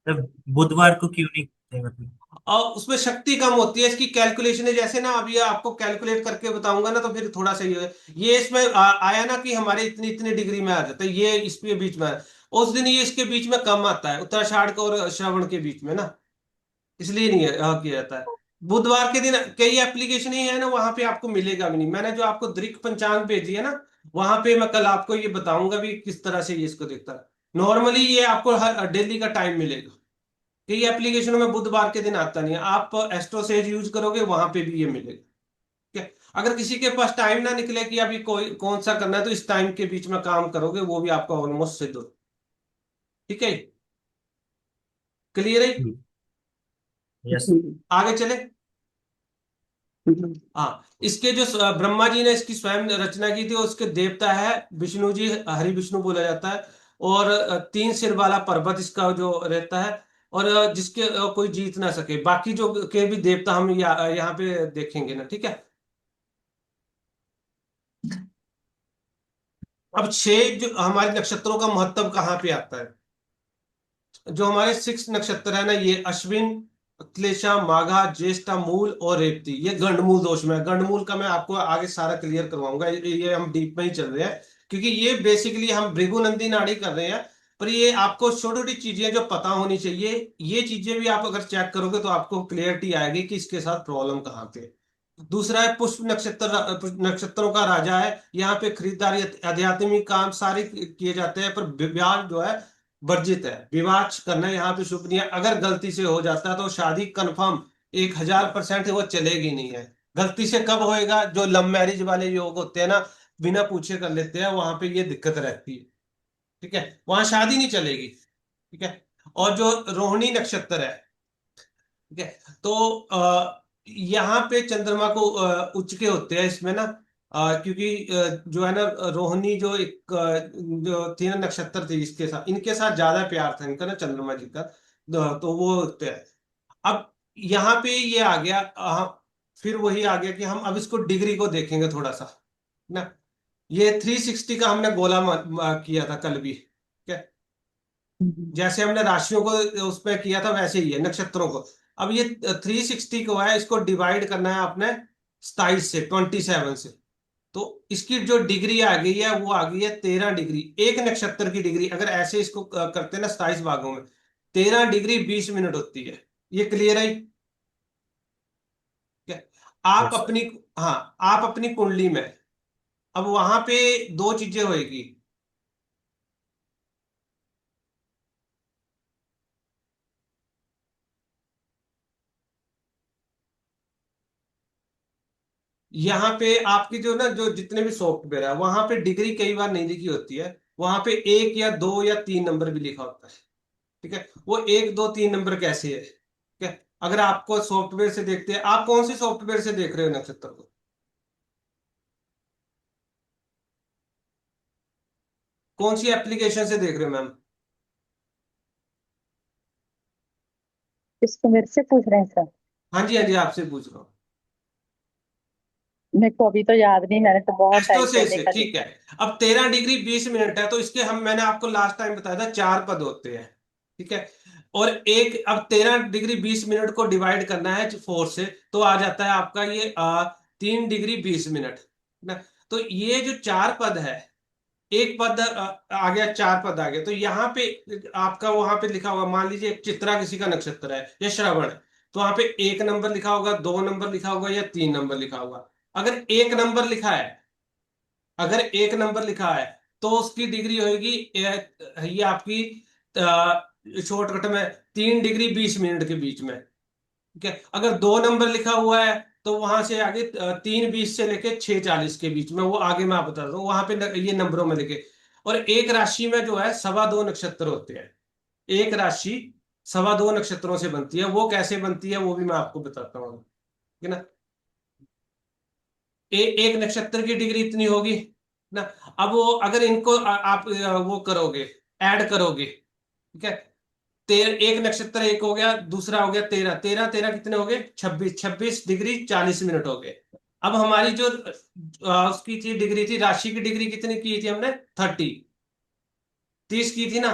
तो बुधवार को क्यों नहीं करते मतलब? और उसमें शक्ति कम होती है, इसकी कैलकुलेशन है, जैसे ना अभी आपको कैलकुलेट करके बताऊंगा ना तो फिर थोड़ा सही है। ये इसमें आया ना कि हमारे इतनी इतनी डिग्री में आ जाता है, ये इसके बीच में उस दिन ये इसके बीच में कम आता है, उत्तराषाढ़ को और श्रवण के बीच में ना, इसलिए नहीं किया जाता है। बुधवार के दिन कई एप्लीकेशन ही है ना, वहां पे आपको मिलेगा भी नहीं। मैंने जो आपको दृक पंचांग भेजी है ना, वहां पे मैं कल आपको ये बताऊंगा भी किस तरह से ये इसको देखता है। नॉर्मली ये आपको हर डेली का टाइम मिलेगा, कई एप्लीकेशनों में बुधवार के दिन आता नहीं है। आप एस्ट्रोसेज यूज करोगे वहां पे भी ये मिलेगा। ठीक है, अगर किसी के पास टाइम ना निकले कि अभी कोई कौन सा करना है, तो इस टाइम के बीच में काम करोगे वो भी आपका ऑलमोस्ट सिद्ध हो। ठीक है, क्लियर है? यस। आगे चले। हम्म। हाँ, इसके जो ब्रह्मा जी ने इसकी स्वयं रचना की थी, उसके देवता है विष्णु जी, हरि विष्णु बोला जाता है। और 3 सिर वाला पर्वत इसका जो रहता है, और जिसके कोई जीत ना सके। बाकी जो के भी देवता हम यहाँ पे देखेंगे ना। ठीक है, अब 6 जो हमारे नक्षत्रों का महत्व कहाँ पे आता है। जो हमारे 6 नक्षत्र है ना, ये अश्विन, अश्लेषा, माघा, ज्येष्ठा, मूल और रेवती, ये गंडमूल दोष में है। गंडमूल का मैं आपको आगे सारा क्लियर करवाऊंगा, ये हम डीप में ही चल रहे हैं, क्योंकि ये बेसिकली हम भृगुनंदी नाड़ी कर रहे हैं। पर ये आपको छोटी छोटी चीजें जो पता होनी चाहिए, ये चीजें भी आप अगर चेक करोगे तो आपको क्लियरिटी आएगी कि इसके साथ प्रॉब्लम कहाँ पे है। दूसरा है पुष्प नक्षत्र, नक्षत्रों का राजा है। यहाँ पे खरीदारी, आध्यात्मिक काम सारे किए जाते हैं, पर विवाह जो है वर्जित है। विवाह करना यहाँ पे शुभ नहीं है। अगर गलती से हो जाता है तो शादी कंफर्म 1000% वो चलेगी नहीं है। गलती से कब होएगा, जो लव मैरिज वाले योग होते हैं ना, बिना पूछे कर लेते हैं, वहां पे ये दिक्कत रहती है। ठीक है, वहां शादी नहीं चलेगी। ठीक है, और जो रोहिणी नक्षत्र है, ठीक है, तो यहाँ पे चंद्रमा को उच्च के होते हैं इसमें ना। क्योंकि जो है ना, रोहिणी जो एक जो 3 नक्षत्र थे इसके साथ, इनके साथ ज्यादा प्यार था इनका ना, चंद्रमा जी का। तो वो होते हैं। अब यहाँ पे ये आ गया, फिर वही आ गया कि हम अब इसको डिग्री को देखेंगे थोड़ा सा ना। ये 360 का हमने गोला किया था कल भी। ठीक है, जैसे हमने राशियों को उस पर किया था वैसे ही है नक्षत्रों को। अब ये 360 को है, इसको डिवाइड करना है आपने 27 से, 27 से। तो इसकी जो डिग्री आ गई है वो आ गई है 13 डिग्री। एक नक्षत्र की डिग्री अगर ऐसे इसको करते हैं ना 27 भागों में, 13 डिग्री 20 मिनट होती है। ये क्लियर है? क्या आप यस सर। अपनी, हाँ, आप अपनी कुंडली में, अब वहां पे 2 चीजें होएगी। यहाँ पे आपकी जो ना, जो जितने भी सॉफ्टवेयर है वहां पे डिग्री कई बार नहीं लिखी होती है, वहां पे 1 या 2 या 3 नंबर भी लिखा होता है। ठीक है, वो 1 2 3 नंबर कैसे है? ठीक है, अगर आपको सॉफ्टवेयर से देखते हैं, आप कौन सी सॉफ्टवेयर से देख रहे हो नक्षत्र को? कौन सी एप्लीकेशन से देख रहे हो मैम? इसको मेरे से पूछ रहे हैं सर? हाँ जी, हाँ जी, आपसे पूछ रहा हूँ। मेरे को अभी तो याद नहीं, मैंने तो बहुत टाइम एस्ट्रोसेज पहले से, का ठीक है। देखा है। अब 13 डिग्री 20 मिनट है, तो इसके हम, मैंने आपको लास्ट टाइम बताया था 4 पद होते हैं। ठीक है, और एक, अब 13 डिग्री 20 मिनट को डिवाइड करना है 4 से, तो आ जाता है आपका ये 3 डिग्री 20 मिनट ना। तो ये जो 4 पद है, एक पद आ गया, 4 पद आ गया, तो यहाँ पे आपका वहां पे लिखा होगा, मान लीजिए एक चित्रा किसी का नक्षत्र है या श्रवण है, तो वहां पे 1 नंबर लिखा होगा, 2 नंबर लिखा होगा या 3 नंबर लिखा होगा। अगर 1 नंबर लिखा है, अगर 1 नंबर लिखा है तो उसकी डिग्री होगी ये आपकी शॉर्टकट में 3 डिग्री 20 मिनट के बीच में। ठीक है, अगर 2 नंबर लिखा हुआ है तो वहां से आगे 3:20 से लेके 6:40 के बीच में, वो आगे मैं आप बता दूं वहां पे ये नंबरों में लिखे। और एक राशि में जो है 2.25 नक्षत्र होते हैं। एक राशि 2.25 नक्षत्रों से बनती है, वो कैसे बनती है वो भी मैं आपको बताता हूँ। ठीक है ना, एक नक्षत्र की डिग्री इतनी होगी ना। अब वो अगर इनको आप वो करोगे, ऐड करोगे, ठीक है, एक नक्षत्र एक हो गया, दूसरा हो गया 13, 13 13 कितने हो गए? 26, 26 डिग्री 40 मिनट हो गए। अब हमारी जो उसकी थी डिग्री थी, राशि की डिग्री कितनी की थी हमने? 30 की थी ना।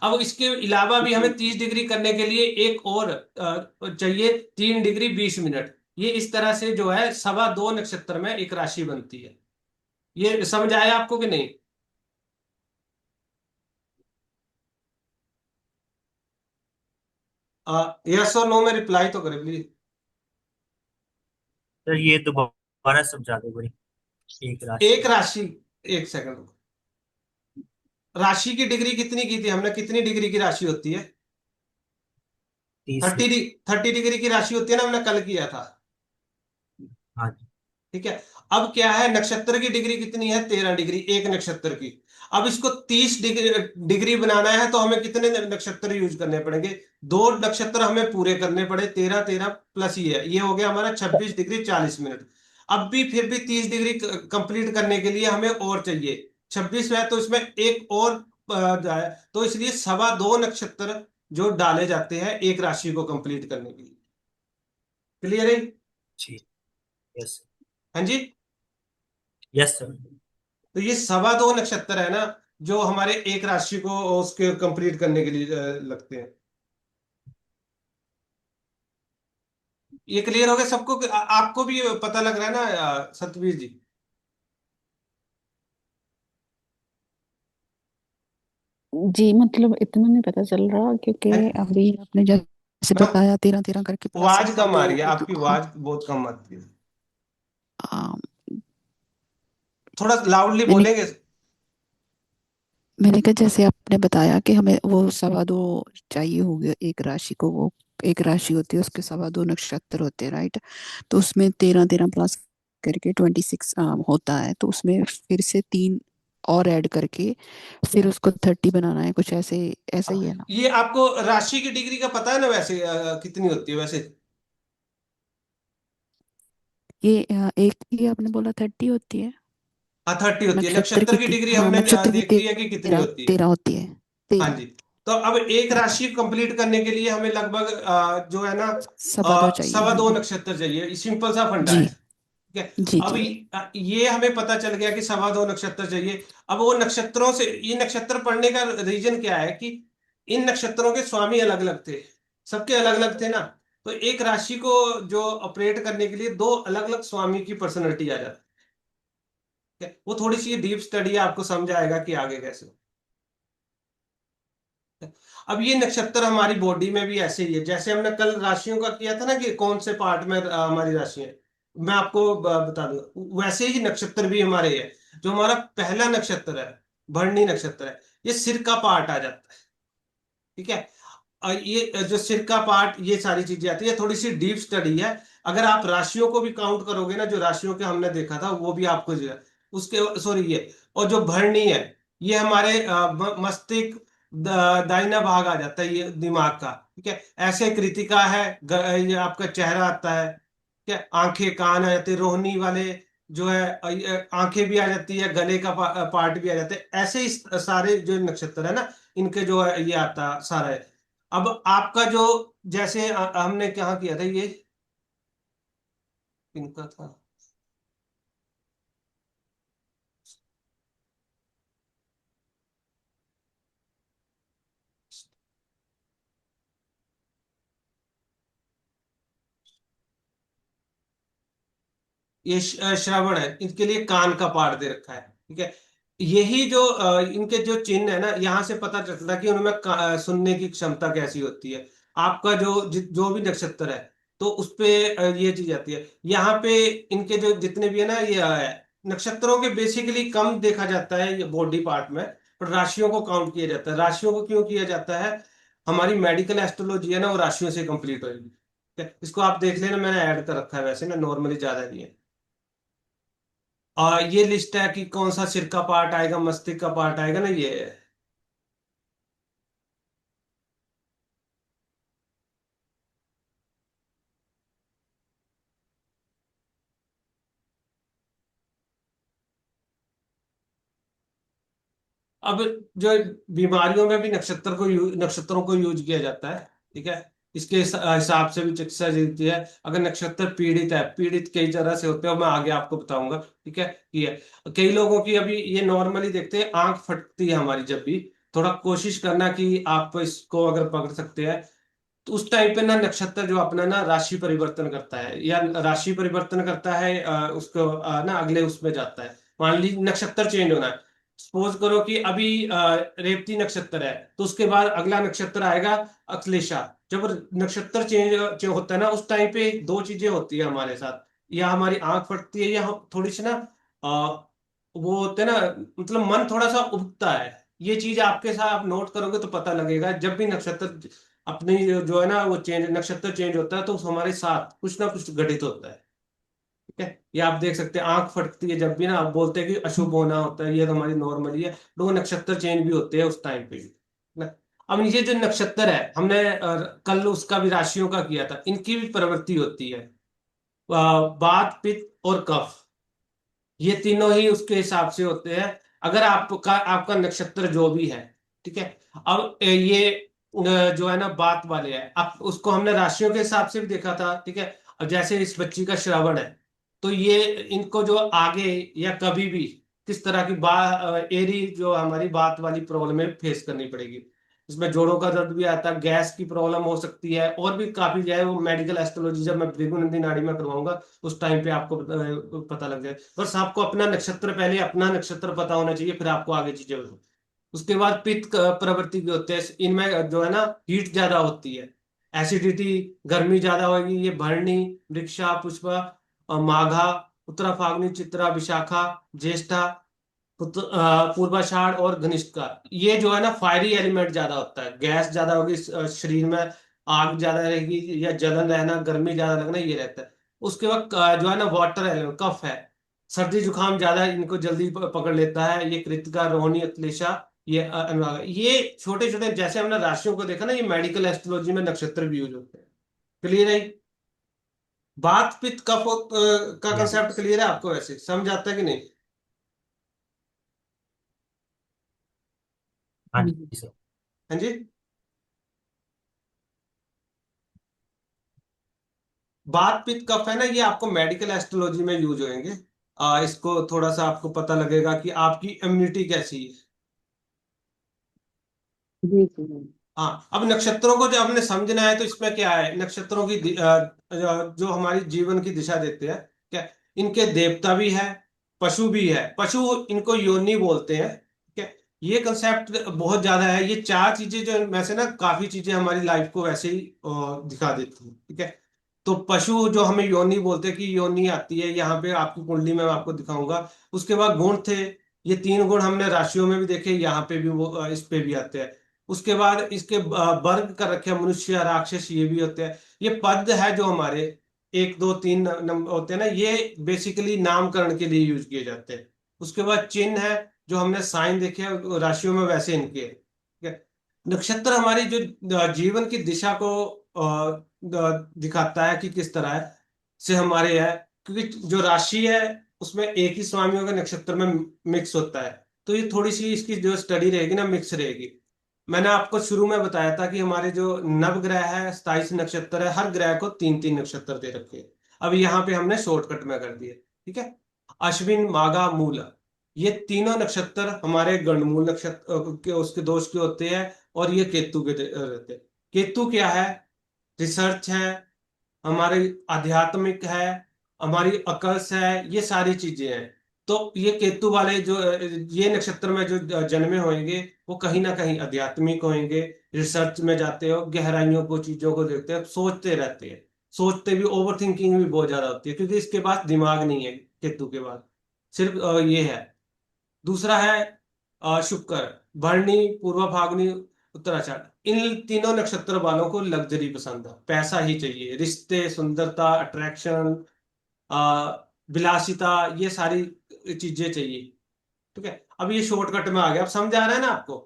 अब इसके अलावा भी हमें 30 डिग्री करने के लिए एक और चाहिए, 3 डिग्री 20 मिनट। ये इस तरह से जो है 2.25 नक्षत्र में एक राशि बनती है। ये समझ आया आपको कि नहीं? यस और नो में रिप्लाई तो करें प्लीज। सर ये दोबारा समझा दो भाई। एक एक राशि। राशि, एक सेकंड, राशि की डिग्री कितनी की थी हमने? कितनी डिग्री की राशि होती है? 30। 30 डिग्री की राशि होती है ना, हमने कल किया था। हाँ जी। ठीक है। अब क्या है, नक्षत्र की डिग्री कितनी है? 13 डिग्री एक नक्षत्र की। अब इसको 30 डिग्री डिग्री बनाना है तो हमें कितने नक्षत्र यूज करने पड़ेंगे? 2 नक्षत्र हमें पूरे करने पड़े, 13 13 प्लस ये हो गया हमारा 26 डिग्री 40 मिनट। अब भी फिर भी 30 डिग्री कंप्लीट करने के लिए हमें और चाहिए 26 है, तो इसमें एक और जाए, तो इसलिए 2.25 नक्षत्र जो डाले जाते हैं एक राशि को कंप्लीट करने के लिए। क्लियर है? जी। यस। हाँ जी। Yes sir. तो ये 2.25 नक्षत्र है ना, जो हमारे एक राशि को उसके कंप्लीट करने के लिए लगते हैं। ये क्लियर हो गया सबको आपको भी पता लग रहा है ना सतवीर जी? जी मतलब इतना नहीं पता चल रहा, क्योंकि है? अभी आपने जैसे ना, बताया 13 13 करके प्लस आवाज सवा कम आ दो रही है आपकी, हाँ। आवाज बहुत कम आती है। आ, थोड़ा लाउडली मैंने बोलेंगे? मैंने कहा जैसे आपने बताया कि हमें वो सवा दो चाहिए होगा एक राशि को, वो एक राशि होती है उसके सवा दो नक्षत्र होते हैं, राइट? तो उसमें 13 13 प्लस करके 26 होता है, तो उसमें फिर से तीन और ऐड करके फिर उसको 30 बनाना है, कुछ ऐसे ऐसा ही है ना? ये आपको राशि की डिग्री का पता है ना वैसे कितनी होती है वैसे? ये एक ही आपने बोला 30 होती है। हाँ 30 होती है, नक्षत्र नक्षत्र की की डिग्री हमने नक्षत्र की देख ली है कि कितनी 13 होती है। 13 होती है, हाँ 13। जी। तो अब एक हाँ, राशि कंप्लीट करने के लिए हमें लगभग जो है ना सवा दो चाहिए, सवा हाँ दो जी। नक्षत्र चाहिए, सिंपल सा फंडा जी है। ठीक है। जी अब जी। ये हमें पता चल गया कि 2.25 नक्षत्र चाहिए। अब वो नक्षत्रों से ये नक्षत्र पढ़ने का रीजन क्या है कि इन नक्षत्रों के स्वामी अलग अलग थे, सबके अलग अलग थे ना। तो एक राशि को जो ऑपरेट करने के लिए दो अलग अलग स्वामी की पर्सनैलिटी आ जाती है। वो थोड़ी सी डीप स्टडी है, आपको समझ आएगा कि आगे कैसे। अब ये नक्षत्र हमारी बॉडी में भी ऐसे ही है, जैसे हमने कल राशियों का किया था ना कि कौन से पार्ट में हमारी राशि है। मैं आपको बता दूं, वैसे ही नक्षत्र भी हमारे है। जो हमारा पहला नक्षत्र है, भरणी नक्षत्र है, ये सिर का पार्ट आ जाता है। ठीक है। ये जो सिर का पार्ट, ये सारी चीजें आती है, थोड़ी सी डीप स्टडी है। अगर आप राशियों को भी काउंट करोगे ना, जो राशियों के हमने देखा था वो भी आपको उसके सॉरी ये, और जो भरणी है, ये हमारे मस्तिष्क दाहिना भाग आ जाता है, ये दिमाग का। ठीक है। ऐसे कृतिका है, ये आपका चेहरा आता है। ठीक है। आंखें कान आ जाते हैं, रोहिणी वाले जो है आंखें भी आ जाती है, गले का पार्ट भी आ जाता है। ऐसे ही सारे जो नक्षत्र है ना, इनके जो है ये आता सारा है। अब आपका जो, जैसे हमने क्या किया था, ये इनका था, ये श्रवण है, इनके लिए कान का पार्ट दे रखा है। ठीक है। यही जो इनके जो चिन्ह है ना, यहां से पता चलता है कि उनमें सुनने की क्षमता कैसी होती है। आपका जो भी नक्षत्र है, तो उस पे ये चीज आती है। यहाँ पे इनके जो जितने भी है ना, ये नक्षत्रों के बेसिकली कम देखा जाता है ये बॉडी पार्ट में, पर राशियों को काउंट किया जाता है। राशियों को क्यों किया जाता है? हमारी मेडिकल एस्ट्रोलॉजी है ना, वो राशियों से कंप्लीट होगी। ठीक है, इसको आप देख लेना, मैंने ऐड कर रखा है वैसे ना, नॉर्मली ज्यादा नहीं है। और ये लिस्ट है कि कौन सा सिर का पार्ट आएगा, मस्तिष्क का पार्ट आएगा ना, ये है। अब जो बीमारियों में भी नक्षत्रों को यूज किया जाता है, ठीक है। इसके हिसाब से भी चिकित्सा देती है। अगर नक्षत्र पीड़ित है, पीड़ित कई तरह से होते हैं, मैं आगे आपको बताऊंगा, ठीक है। ये कई लोगों की अभी ये नॉर्मली देखते हैं, आंख फटती है हमारी जब भी, थोड़ा कोशिश करना कि आप इसको अगर पकड़ सकते हैं, तो उस टाइम पे ना नक्षत्र जो अपना ना राशि परिवर्तन करता है, या राशि परिवर्तन करता है, उसको ना अगले उसमें जाता है। मान लीजिए नक्षत्र चेंज होना है, सपोज करो कि अभी रेवती नक्षत्र है, तो उसके बाद अगला नक्षत्र आएगा अश्लेषा। जब नक्षत्र चेंज होता है ना, उस टाइम पे दो चीजें होती है हमारे साथ, या हमारी आंख फटती है, या थोड़ी सी ना वो होते हैं ना, मतलब मन थोड़ा सा उबकता है। ये चीज आपके साथ आप नोट करोगे तो पता लगेगा, जब भी नक्षत्र अपनी जो है ना वो नक्षत्र चेंज होता है, तो हमारे साथ कुछ ना कुछ घटित होता है, ठीक है। ये आप देख सकते हैं, आंख फटती है जब भी ना, आप बोलते हैं कि अशुभ होना होता है, ये तो हमारी नॉर्मली है, लोग नक्षत्र चेंज भी होते हैं उस टाइम पे भी ना। अब ये जो नक्षत्र है, हमने कल उसका भी राशियों का किया था, इनकी भी प्रवृत्ति होती है, वात पित्त और कफ, ये तीनों ही उसके हिसाब से होते हैं। अगर आपका नक्षत्र जो भी है, ठीक है। अब ये जो है ना बात वाले है, अब उसको हमने राशियों के हिसाब से भी देखा था, ठीक है। अब जैसे इस बच्ची का श्रवण है, तो ये इनको जो आगे या कभी भी किस तरह की एरी जो हमारी बात वाली प्रॉब्लम है फेस करनी पड़ेगी। इसमें जोड़ों का दर्द भी आता है, गैस की प्रॉब्लम हो सकती है, और भी काफी जो है वो मेडिकल एस्ट्रोलॉजी जब मैं भृगुनंदी नाड़ी में करवाऊंगा, उस टाइम पे आपको पता लग जाए। बस आपको अपना नक्षत्र, पहले अपना नक्षत्र पता होना चाहिए, फिर आपको आगे चीजें उसके बाद पित्त प्रवृत्ति भी होते हैं, इनमें जो है ना हीट ज्यादा होती है, एसिडिटी, गर्मी ज्यादा होगी। ये भरणी, वृक्षा, पुष्पा, माघा, उत्तरा फाल्गुनी, चित्रा, विशाखा, ज्येष्ठा, पूर्वाषाढ़ और घनिष्ठ का, ये जो है ना फायरी एलिमेंट ज्यादा होता है, गैस ज्यादा होगी, शरीर में आग ज्यादा रहेगी, या जलन रहना, गर्मी ज्यादा लगना, ये रहता है। उसके बाद जो है ना वाटर एलिमेंट, कफ है, सर्दी जुकाम ज्यादा इनको जल्दी पकड़ लेता है। ये कृतिका, रोहिणी, अश्लेषा, ये अनुराग, ये छोटे छोटे, जैसे हमने राशियों को देखा ना, ये मेडिकल एस्ट्रोलॉजी में नक्षत्र भी यूज होते हैं। क्लियर है? बात पित्त कफ का यस। कंसेप्ट क्लियर है आपको? वैसे समझ आता है कि नहीं? हाँ जी सर। हाँ जी। बात पित्त कफ है ना, ये आपको मेडिकल एस्ट्रोलॉजी में यूज होंगे। इसको थोड़ा सा आपको पता लगेगा कि आपकी इम्यूनिटी कैसी है। जी जी। हाँ, अब नक्षत्रों को जब हमने समझना है, तो इसमें क्या है, नक्षत्रों की जो हमारी जीवन की दिशा देते हैं, क्या इनके देवता भी है, पशु भी है। पशु, इनको योनि बोलते हैं, ठीक है। ये कंसेप्ट बहुत ज्यादा है, ये चार चीजें जो में से ना काफी चीजें हमारी लाइफ को वैसे ही दिखा देती हैं, ठीक है। तो पशु जो हमें योनि बोलते हैं, कि योनि आती है यहाँ पे आपकी कुंडली में, मैं आपको दिखाऊंगा। उसके बाद गुण थे, ये तीन गुण हमने राशियों में भी देखे, यहाँ पे भी वो इस पे भी आते हैं। उसके बाद इसके वर्ग कर रखे हैं, मनुष्य, राक्षस, ये भी होते हैं। ये पद है जो हमारे एक दो तीन नंबर होते हैं ना, ये बेसिकली नामकरण के लिए यूज किए जाते हैं। उसके बाद चिन्ह है, जो हमने साइन देखे हैं राशियों में, वैसे इनके हैं, ठीक है। नक्षत्र हमारी जो जीवन की दिशा को दिखाता है कि किस तरह से हमारे है, क्योंकि जो राशि है उसमें एक ही स्वामियों के नक्षत्र में मिक्स होता है, तो ये थोड़ी सी इसकी जो स्टडी रहेगी ना, मिक्स रहेगी। मैंने आपको शुरू में बताया था कि हमारे जो नवग्रह है, 27 नक्षत्र है, हर ग्रह को तीन तीन नक्षत्र दे रखे हैं। अब यहाँ पे हमने शॉर्टकट में कर दिए, ठीक है। अश्विन, माघा, मूला, ये तीनों नक्षत्र हमारे गणमूल नक्षत्र के उसके दोष के होते हैं, और ये केतु के रहते हैं। केतु क्या है? रिसर्च है, हमारे आध्यात्मिक है, हमारी अकल्स है, ये सारी चीजें हैं। तो ये केतु वाले जो ये नक्षत्र में जो जन्मे होंगे, वो कहीं ना कहीं आध्यात्मिक होंगे, रिसर्च में जाते हो, गहराइयों को, चीजों को देखते हैं, सोचते रहते हैं। सोचते भी, ओवर थिंकिंग भी बहुत ज्यादा होती है, क्योंकि इसके पास दिमाग नहीं है केतु के पास, सिर्फ ये है। दूसरा है शुक्र, भरणी, पूर्वा फाल्गुनी, उत्तराषाढ़, इन तीनों नक्षत्र वालों को लग्जरी पसंद है, पैसा ही चाहिए, रिश्ते, सुंदरता, अट्रैक्शन, विलासिता, ये सारी चीजें चाहिए, ठीक है। अब ये शॉर्टकट में आ गया, अब समझ आ रहा है ना आपको?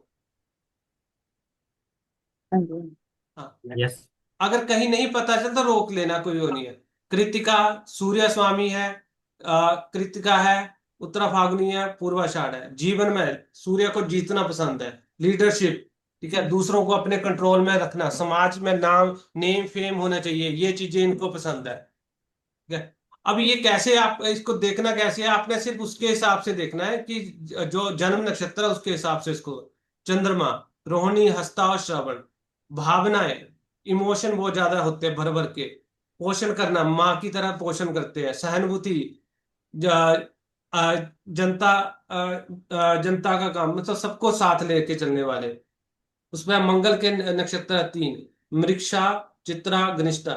हाँ जी। हाँ। यस। अगर कहीं नहीं पता चलता, रोक लेना, कोई वो नहीं है। कृतिका, सूर्य स्वामी है, कृतिका है, उत्तरा फाल्गुनी है, पूर्वाषाढ़ है। जीवन में सूर्य को जीतना पसंद है, लीडरशिप, ठीक है, दूसरों को अपने कंट्रोल में रखना, समाज में नाम नेम फेम होना चाहिए, ये चीजें इनको पसंद है। ठीक है। अब ये कैसे, आप इसको देखना कैसे है, आपने सिर्फ उसके हिसाब से देखना है कि जो जन्म नक्षत्र है उसके हिसाब से इसको। चंद्रमा, रोहिणी, हस्ता और श्रवण। भावनाएं, इमोशन बहुत ज्यादा होते हैं, भर भर के पोषण करना, माँ की तरह पोषण करते हैं। सहानुभूति, ज- जनता, जनता का काम, मतलब सबको साथ लेके चलने वाले। उसमें मंगल के नक्षत्र है 3, मृगशा, चित्रा, धनिष्ठा।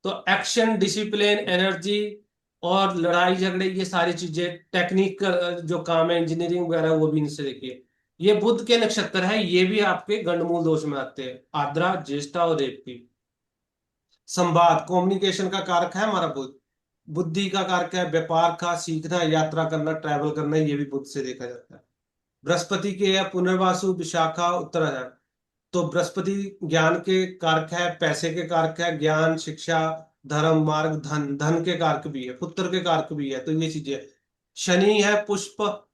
तो एक्शन, डिसिप्लिन, एनर्जी और लड़ाई झगड़े, ये सारी चीजें, टेक्निक का जो काम है, इंजीनियरिंग वगैरह, वो भी इनसे देखिए। ये बुध के नक्षत्र है, ये भी आपके गंडमूल दोष में आते हैं, आद्रा, ज्येष्ठा और रेवती। संवाद, कम्युनिकेशन का कारक है हमारा बुध। बुद्धि का कारक है व्यापार का, सीखना, यात्रा करना, ट्रैवल करना, ये भी बुध से देखा जाता है। बृहस्पति के है पुनर्वासु, विशाखा, उत्तरायण। तो बृहस्पति ज्ञान के कारक है, पैसे के कारक है, ज्ञान, शिक्षा, धर्म, मार्ग, धन, धन के कारक भी है, पुत्र के कारक भी है, तो ये चीजें। शनि है पुष्प,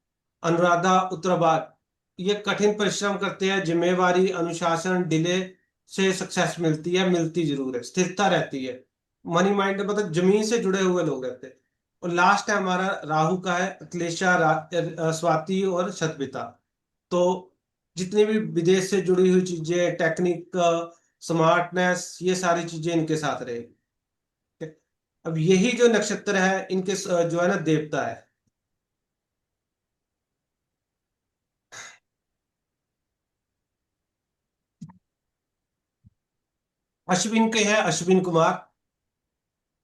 अनुराधा, उत्तराभाद्र। ये कठिन परिश्रम करते हैं, जिम्मेवारी, अनुशासन, डिले से सक्सेस मिलती है, मिलती जरूर है, स्थिरता रहती है। मनी माइंड मतलब जमीन से जुड़े हुए लोग रहते हैं। और लास्ट है हमारा राहु का है, अक्लेशा, स्वाति और शतभिता। तो जितनी भी विदेश से जुड़ी हुई चीजें, टेक्निक, स्मार्टनेस, ये सारी चीजें इनके साथ रहेगी। ठीक है? अब यही जो नक्षत्र है इनके जो है ना देवता है। अश्विन के हैं अश्विन कुमार।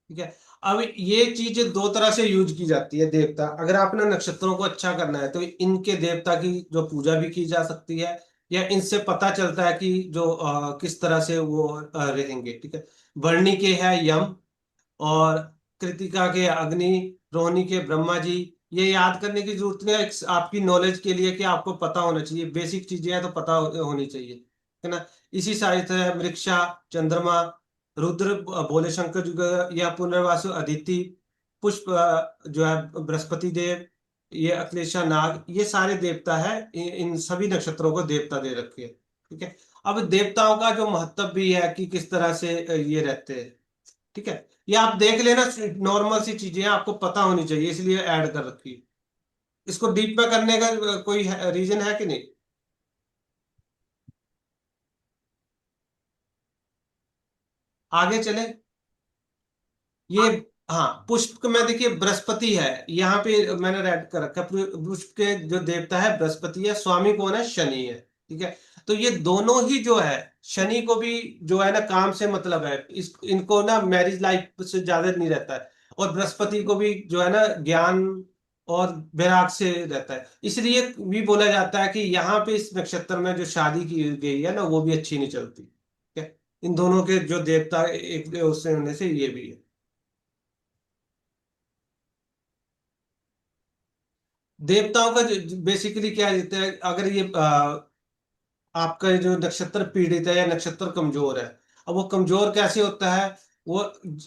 ठीक है। अब ये चीज दो तरह से यूज की जाती है देवता, अगर आपने नक्षत्रों को अच्छा करना है तो इनके देवता की जो पूजा भी की जा सकती है, या इनसे पता चलता है कि जो किस तरह से वो रहेंगे। ठीक है। भरणी के है यम, और कृतिका के अग्नि, रोहिणी के ब्रह्मा जी। ये याद करने की जरूरत नहीं है, आपकी नॉलेज के लिए कि आपको पता होना चाहिए, बेसिक चीजें हैं तो पता होनी चाहिए, है ना। इसी साइड है मृक्षा, चंद्रमा, रुद्र, भोले शंकर जी का, या पुनर्वासु, अदिति, पुष्प, जो है बृहस्पति देव, ये अक्लेशा नाग, ये सारे देवता है। इन सभी नक्षत्रों को देवता दे रखे हैं। ठीक है। अब देवताओं का जो महत्व भी है कि किस तरह से ये रहते हैं। ठीक है। ये आप देख लेना, नॉर्मल सी चीजें हैं, आपको पता होनी चाहिए, इसलिए ऐड कर रखी है। इसको डीप में करने का कोई रीजन है कि नहीं? आगे चले। ये, हाँ, पुष्प में देखिए बृहस्पति है, यहाँ पे मैंने रेड कर रखा है। पुष्प के जो देवता है बृहस्पति है, स्वामी कौन है, शनि है। ठीक है। तो ये दोनों ही जो है, शनि को भी जो है ना काम से मतलब है, इस इनको ना मैरिज लाइफ से ज्यादा नहीं रहता है। और बृहस्पति को भी जो है ना ज्ञान और वैराग से रहता है, इसलिए भी बोला जाता है कि यहाँ पे इस नक्षत्र में जो शादी की गई है ना वो भी अच्छी नहीं चलती। ठीक है। इन दोनों के जो देवता एक उससे होने से ये भी है। देवताओं का बेसिकली क्या रहता है, अगर ये आपका जो नक्षत्र पीड़ित है या नक्षत्र कमजोर है, अब वो कमजोर कैसे होता है, वो,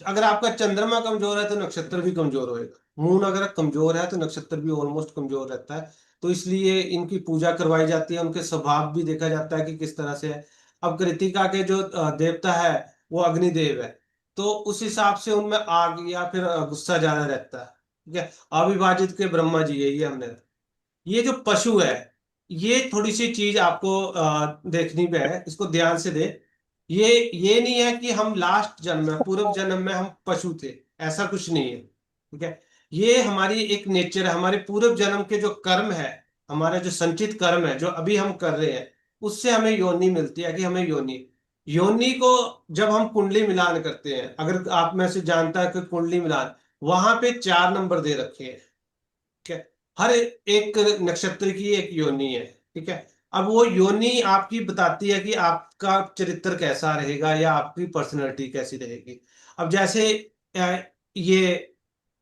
अगर आपका चंद्रमा कमजोर है तो नक्षत्र भी कमजोर होएगा, मून अगर कमजोर है तो नक्षत्र भी ऑलमोस्ट कमजोर रहता है। तो इसलिए इनकी पूजा करवाई जाती है, उनके स्वभाव भी देखा जाता है कि किस तरह से है। अब कृतिका के जो देवता है वो अग्निदेव है, तो उस हिसाब से उनमें आग या फिर गुस्सा ज्यादा रहता है। ठीक है। अविभाजित के ब्रह्मा जी है, ये हमने। ये जो पशु है, ये थोड़ी सी चीज आपको देखनी पे है, इसको ध्यान से दे। ये नहीं है कि हम लास्ट जन्म में, पूर्व जन्म में हम पशु थे, ऐसा कुछ नहीं है। ठीक है। ये हमारी एक नेचर है, हमारे पूर्व जन्म के जो कर्म है, हमारा जो संचित कर्म है जो अभी हम कर रहे हैं, उससे हमें योनि मिलती है, कि हमें योनि, योनि को जब हम कुंडली मिलान करते हैं, अगर आप में से जानता है कि कुंडली मिलान, वहां पे 4 नंबर दे रखे हैं। ठीक है। हर एक नक्षत्र की एक योनि है। ठीक है। अब वो योनि आपकी बताती है कि आपका चरित्र कैसा रहेगा या आपकी पर्सनैलिटी कैसी रहेगी। अब जैसे ये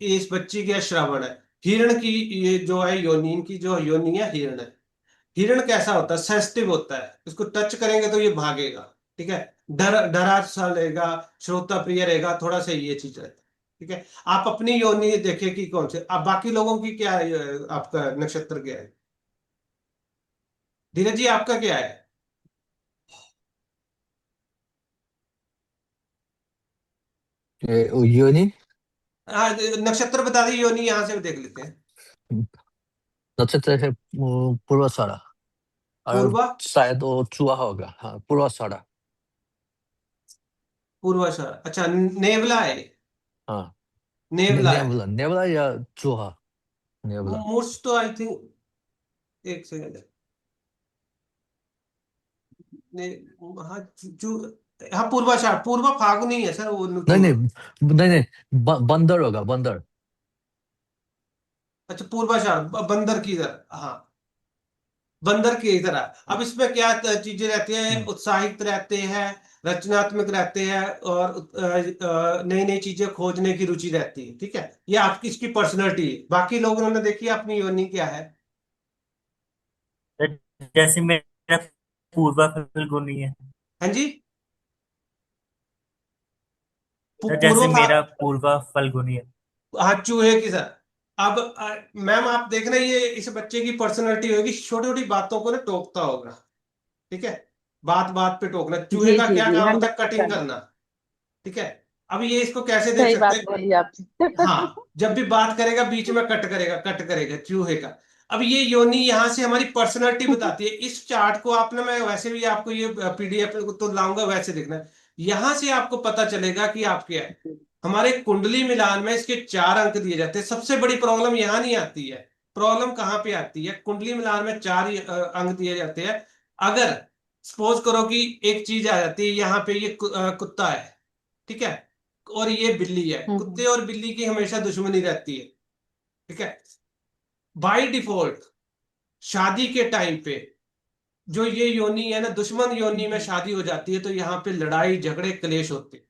इस बच्ची का श्रवण है, हिरण की, ये जो है योनि, इनकी जो योनि है हिरण है। हिरण कैसा होता है, सेंसिटिव होता है, इसको टच करेंगे तो ये भागेगा। ठीक है। डरा सा रहेगा, श्रोता प्रिय रहेगा, थोड़ा सा ये चीज रहता है। ठीक है, आप अपनी योनि देखें कि कौन से, अब बाकी लोगों की क्या है, आपका नक्षत्र क्या है? धीरज जी आपका क्या है? योनि हाँ, नक्षत्र बता दी, योनि यहां से देख लेते हैं। नक्षत्र है पूर्वाषाढ़ा, और पूर्वा, शायद वो चूहा होगा। हाँ, पूर्वाषाढ़ा। पूर्वाषाढ़ा, अच्छा, नेवला है, हाँ, नेवला है। नेवला, नेवला या चूहा, नेवला। मूर्छ तो आई थिंक, एक सेकंड, ने, हाँ, हाँ, पूर्वाषाढ़, पूर्वा फागुनी है सर, वो नहीं तो। नहीं, नहीं नहीं, बंदर होगा, बंदर। अच्छा, पूर्वाषाढ़, बंदर की तरह, हाँ, बंदर की तरह। अब इसमें क्या चीजें रहती हैं, हम्म, उत्साहित रहते हैं, रचनात्मक रहते हैं, और नई नई चीजें खोजने की रुचि रहती है, ठीक है, ये आपकी इसकी पर्सनैलिटी है। बाकी लोगों ने देखी अपनी योनि क्या है। जैसे मेरा पूर्वा फल्गुनी है। हाँ जी, पूर्व जैसे मेरा पूर्वा फल्गुनी है। हाँ, चूहे की सर। अब मैम आप देख रहे हैं, ये इस बच्चे की पर्सनैलिटी होगी, छोटी छोटी बातों को ना टोकता होगा, ठीक है, बात बात पे टोकना। चूहे जी का जी क्या जी, काम होता है? कटिंग 100%। करना, ठीक है। अब ये इसको कैसे देख सही सकते बात हैं? बोली आपने। हाँ, जब भी बात करेगा बीच में कट करेगा, कट करेगा चूहे का। अब ये योनि यहां से हमारी पर्सनैलिटी बताती है। इस चार्ट को आपने, मैं वैसे भी आपको ये पीडीएफ तो लाऊंगा, वैसे देखना है। यहां से आपको पता चलेगा कि आप क्या है। हमारे कुंडली मिलान में इसके 4 अंक दिए जाते हैं। सबसे बड़ी प्रॉब्लम यहां नहीं आती है। प्रॉब्लम कहां पे आती है? कुंडली मिलान में 4 अंक दिए जाते हैं। अगर सपोज करो कि एक चीज आ जाती है, यहाँ पे ये कुत्ता है, ठीक है, और ये बिल्ली है। हम्म कुत्ते और बिल्ली की हमेशा दुश्मनी रहती है, ठीक है। बाय डिफॉल्ट शादी के टाइम पे जो ये योनि है ना, दुश्मन योनि में हम्म शादी हो जाती है, तो यहाँ पे लड़ाई झगड़े क्लेश होते हैं,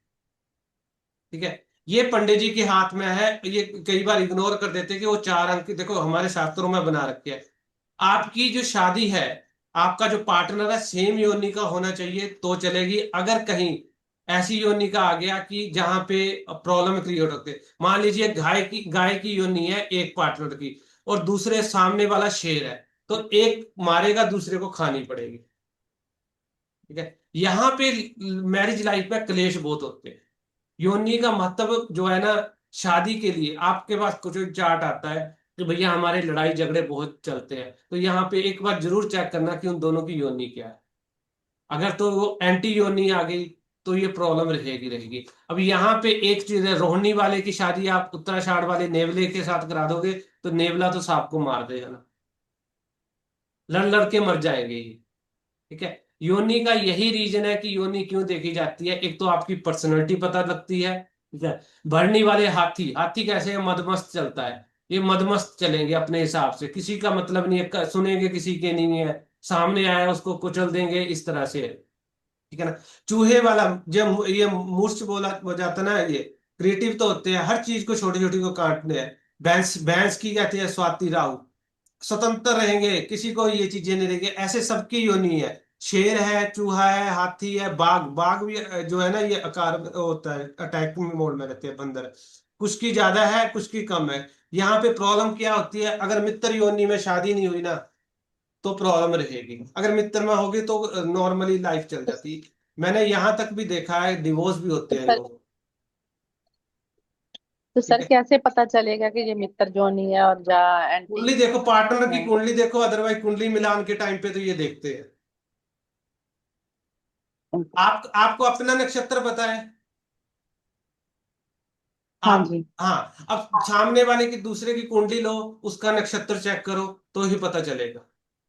ठीक है। ये पंडित जी के हाथ में है। ये कई बार इग्नोर कर देते हैं कि वो 4 अंक देखो हमारे शास्त्रों में बना रखे हैं। आपकी जो शादी है, आपका जो पार्टनर है, सेम योनि का होना चाहिए तो चलेगी। अगर कहीं ऐसी योनि का आ गया कि जहां पे प्रॉब्लम क्रिएट होते हैं, मान लीजिए गाय की योनि है एक पार्टनर की, और दूसरे सामने वाला शेर है, तो एक मारेगा, दूसरे को खानी पड़ेगी, ठीक है। यहाँ पे मैरिज लाइफ में क्लेश बहुत होते हैं। योनि का महत्व जो है ना, शादी के लिए आपके पास कुछ चार्ट आता है कि भैया हमारे लड़ाई झगड़े बहुत चलते हैं, तो यहाँ पे एक बार जरूर चेक करना कि उन दोनों की योनि क्या है। अगर तो वो एंटी योनि आ गई, तो ये प्रॉब्लम रहेगी रहेगी। अब यहाँ पे एक चीज है, रोहिणी वाले की शादी आप उत्तराषाढ़ वाले नेवले के साथ करा दोगे, तो नेवला तो सांप को मार देगा ना, लड़ लड़ के मर जाएंगे ये, ठीक है। योनि का यही रीजन है कि योनि क्यों देखी जाती है। एक तो आपकी पर्सनैलिटी पता लगती है, ठीक है। भरनी वाले हाथी, हाथी कैसे है? मदमस्त चलता है। ये मदमस्त चलेंगे अपने हिसाब से, किसी का मतलब नहीं है, सुनेंगे किसी के नहीं है, सामने आया उसको कुचल देंगे, इस तरह से है, ठीक है ना। चूहे वाला, जब ये मूर्छ बोला हो जाता ना, ये क्रिएटिव तो होते हैं, हर चीज को छोटी छोटी को काटने हैं। भैंस, भैंस की कहते हैं स्वाति राहु, स्वतंत्र रहेंगे, किसी को ये चीजें नहीं रहेंगे, ऐसे सबकी योनि है। शेर है, चूहा है, हाथी है, बाघ, बाघ भी जो है ना, ये आकार होता है, अटैकिंग मोड में रहते हैं बंदर। कुछ की ज्यादा है, कुछ की कम है। यहाँ पे प्रॉब्लम क्या होती है? अगर मित्र योनि में शादी नहीं हुई ना, तो प्रॉब्लम रहेगी। अगर मित्र में होगी तो नॉर्मली लाइफ चल जाती। मैंने यहाँ तक भी देखा है, डिवोर्स भी होते तो हैं सर लोग, तो ठीक सर है। कैसे पता चलेगा कि ये मित्र जोनी है और जा एंटी कुंडली देखो, पार्टनर की है? कुंडली देखो, अदरवाइज कुंडली मिलान के टाइम पे तो ये देखते हैं। आपको अपना नक्षत्र पता है? हाँ आप, जी। हाँ, अब सामने वाले की दूसरे की कुंडली लो, उसका नक्षत्र चेक करो, तो ही पता चलेगा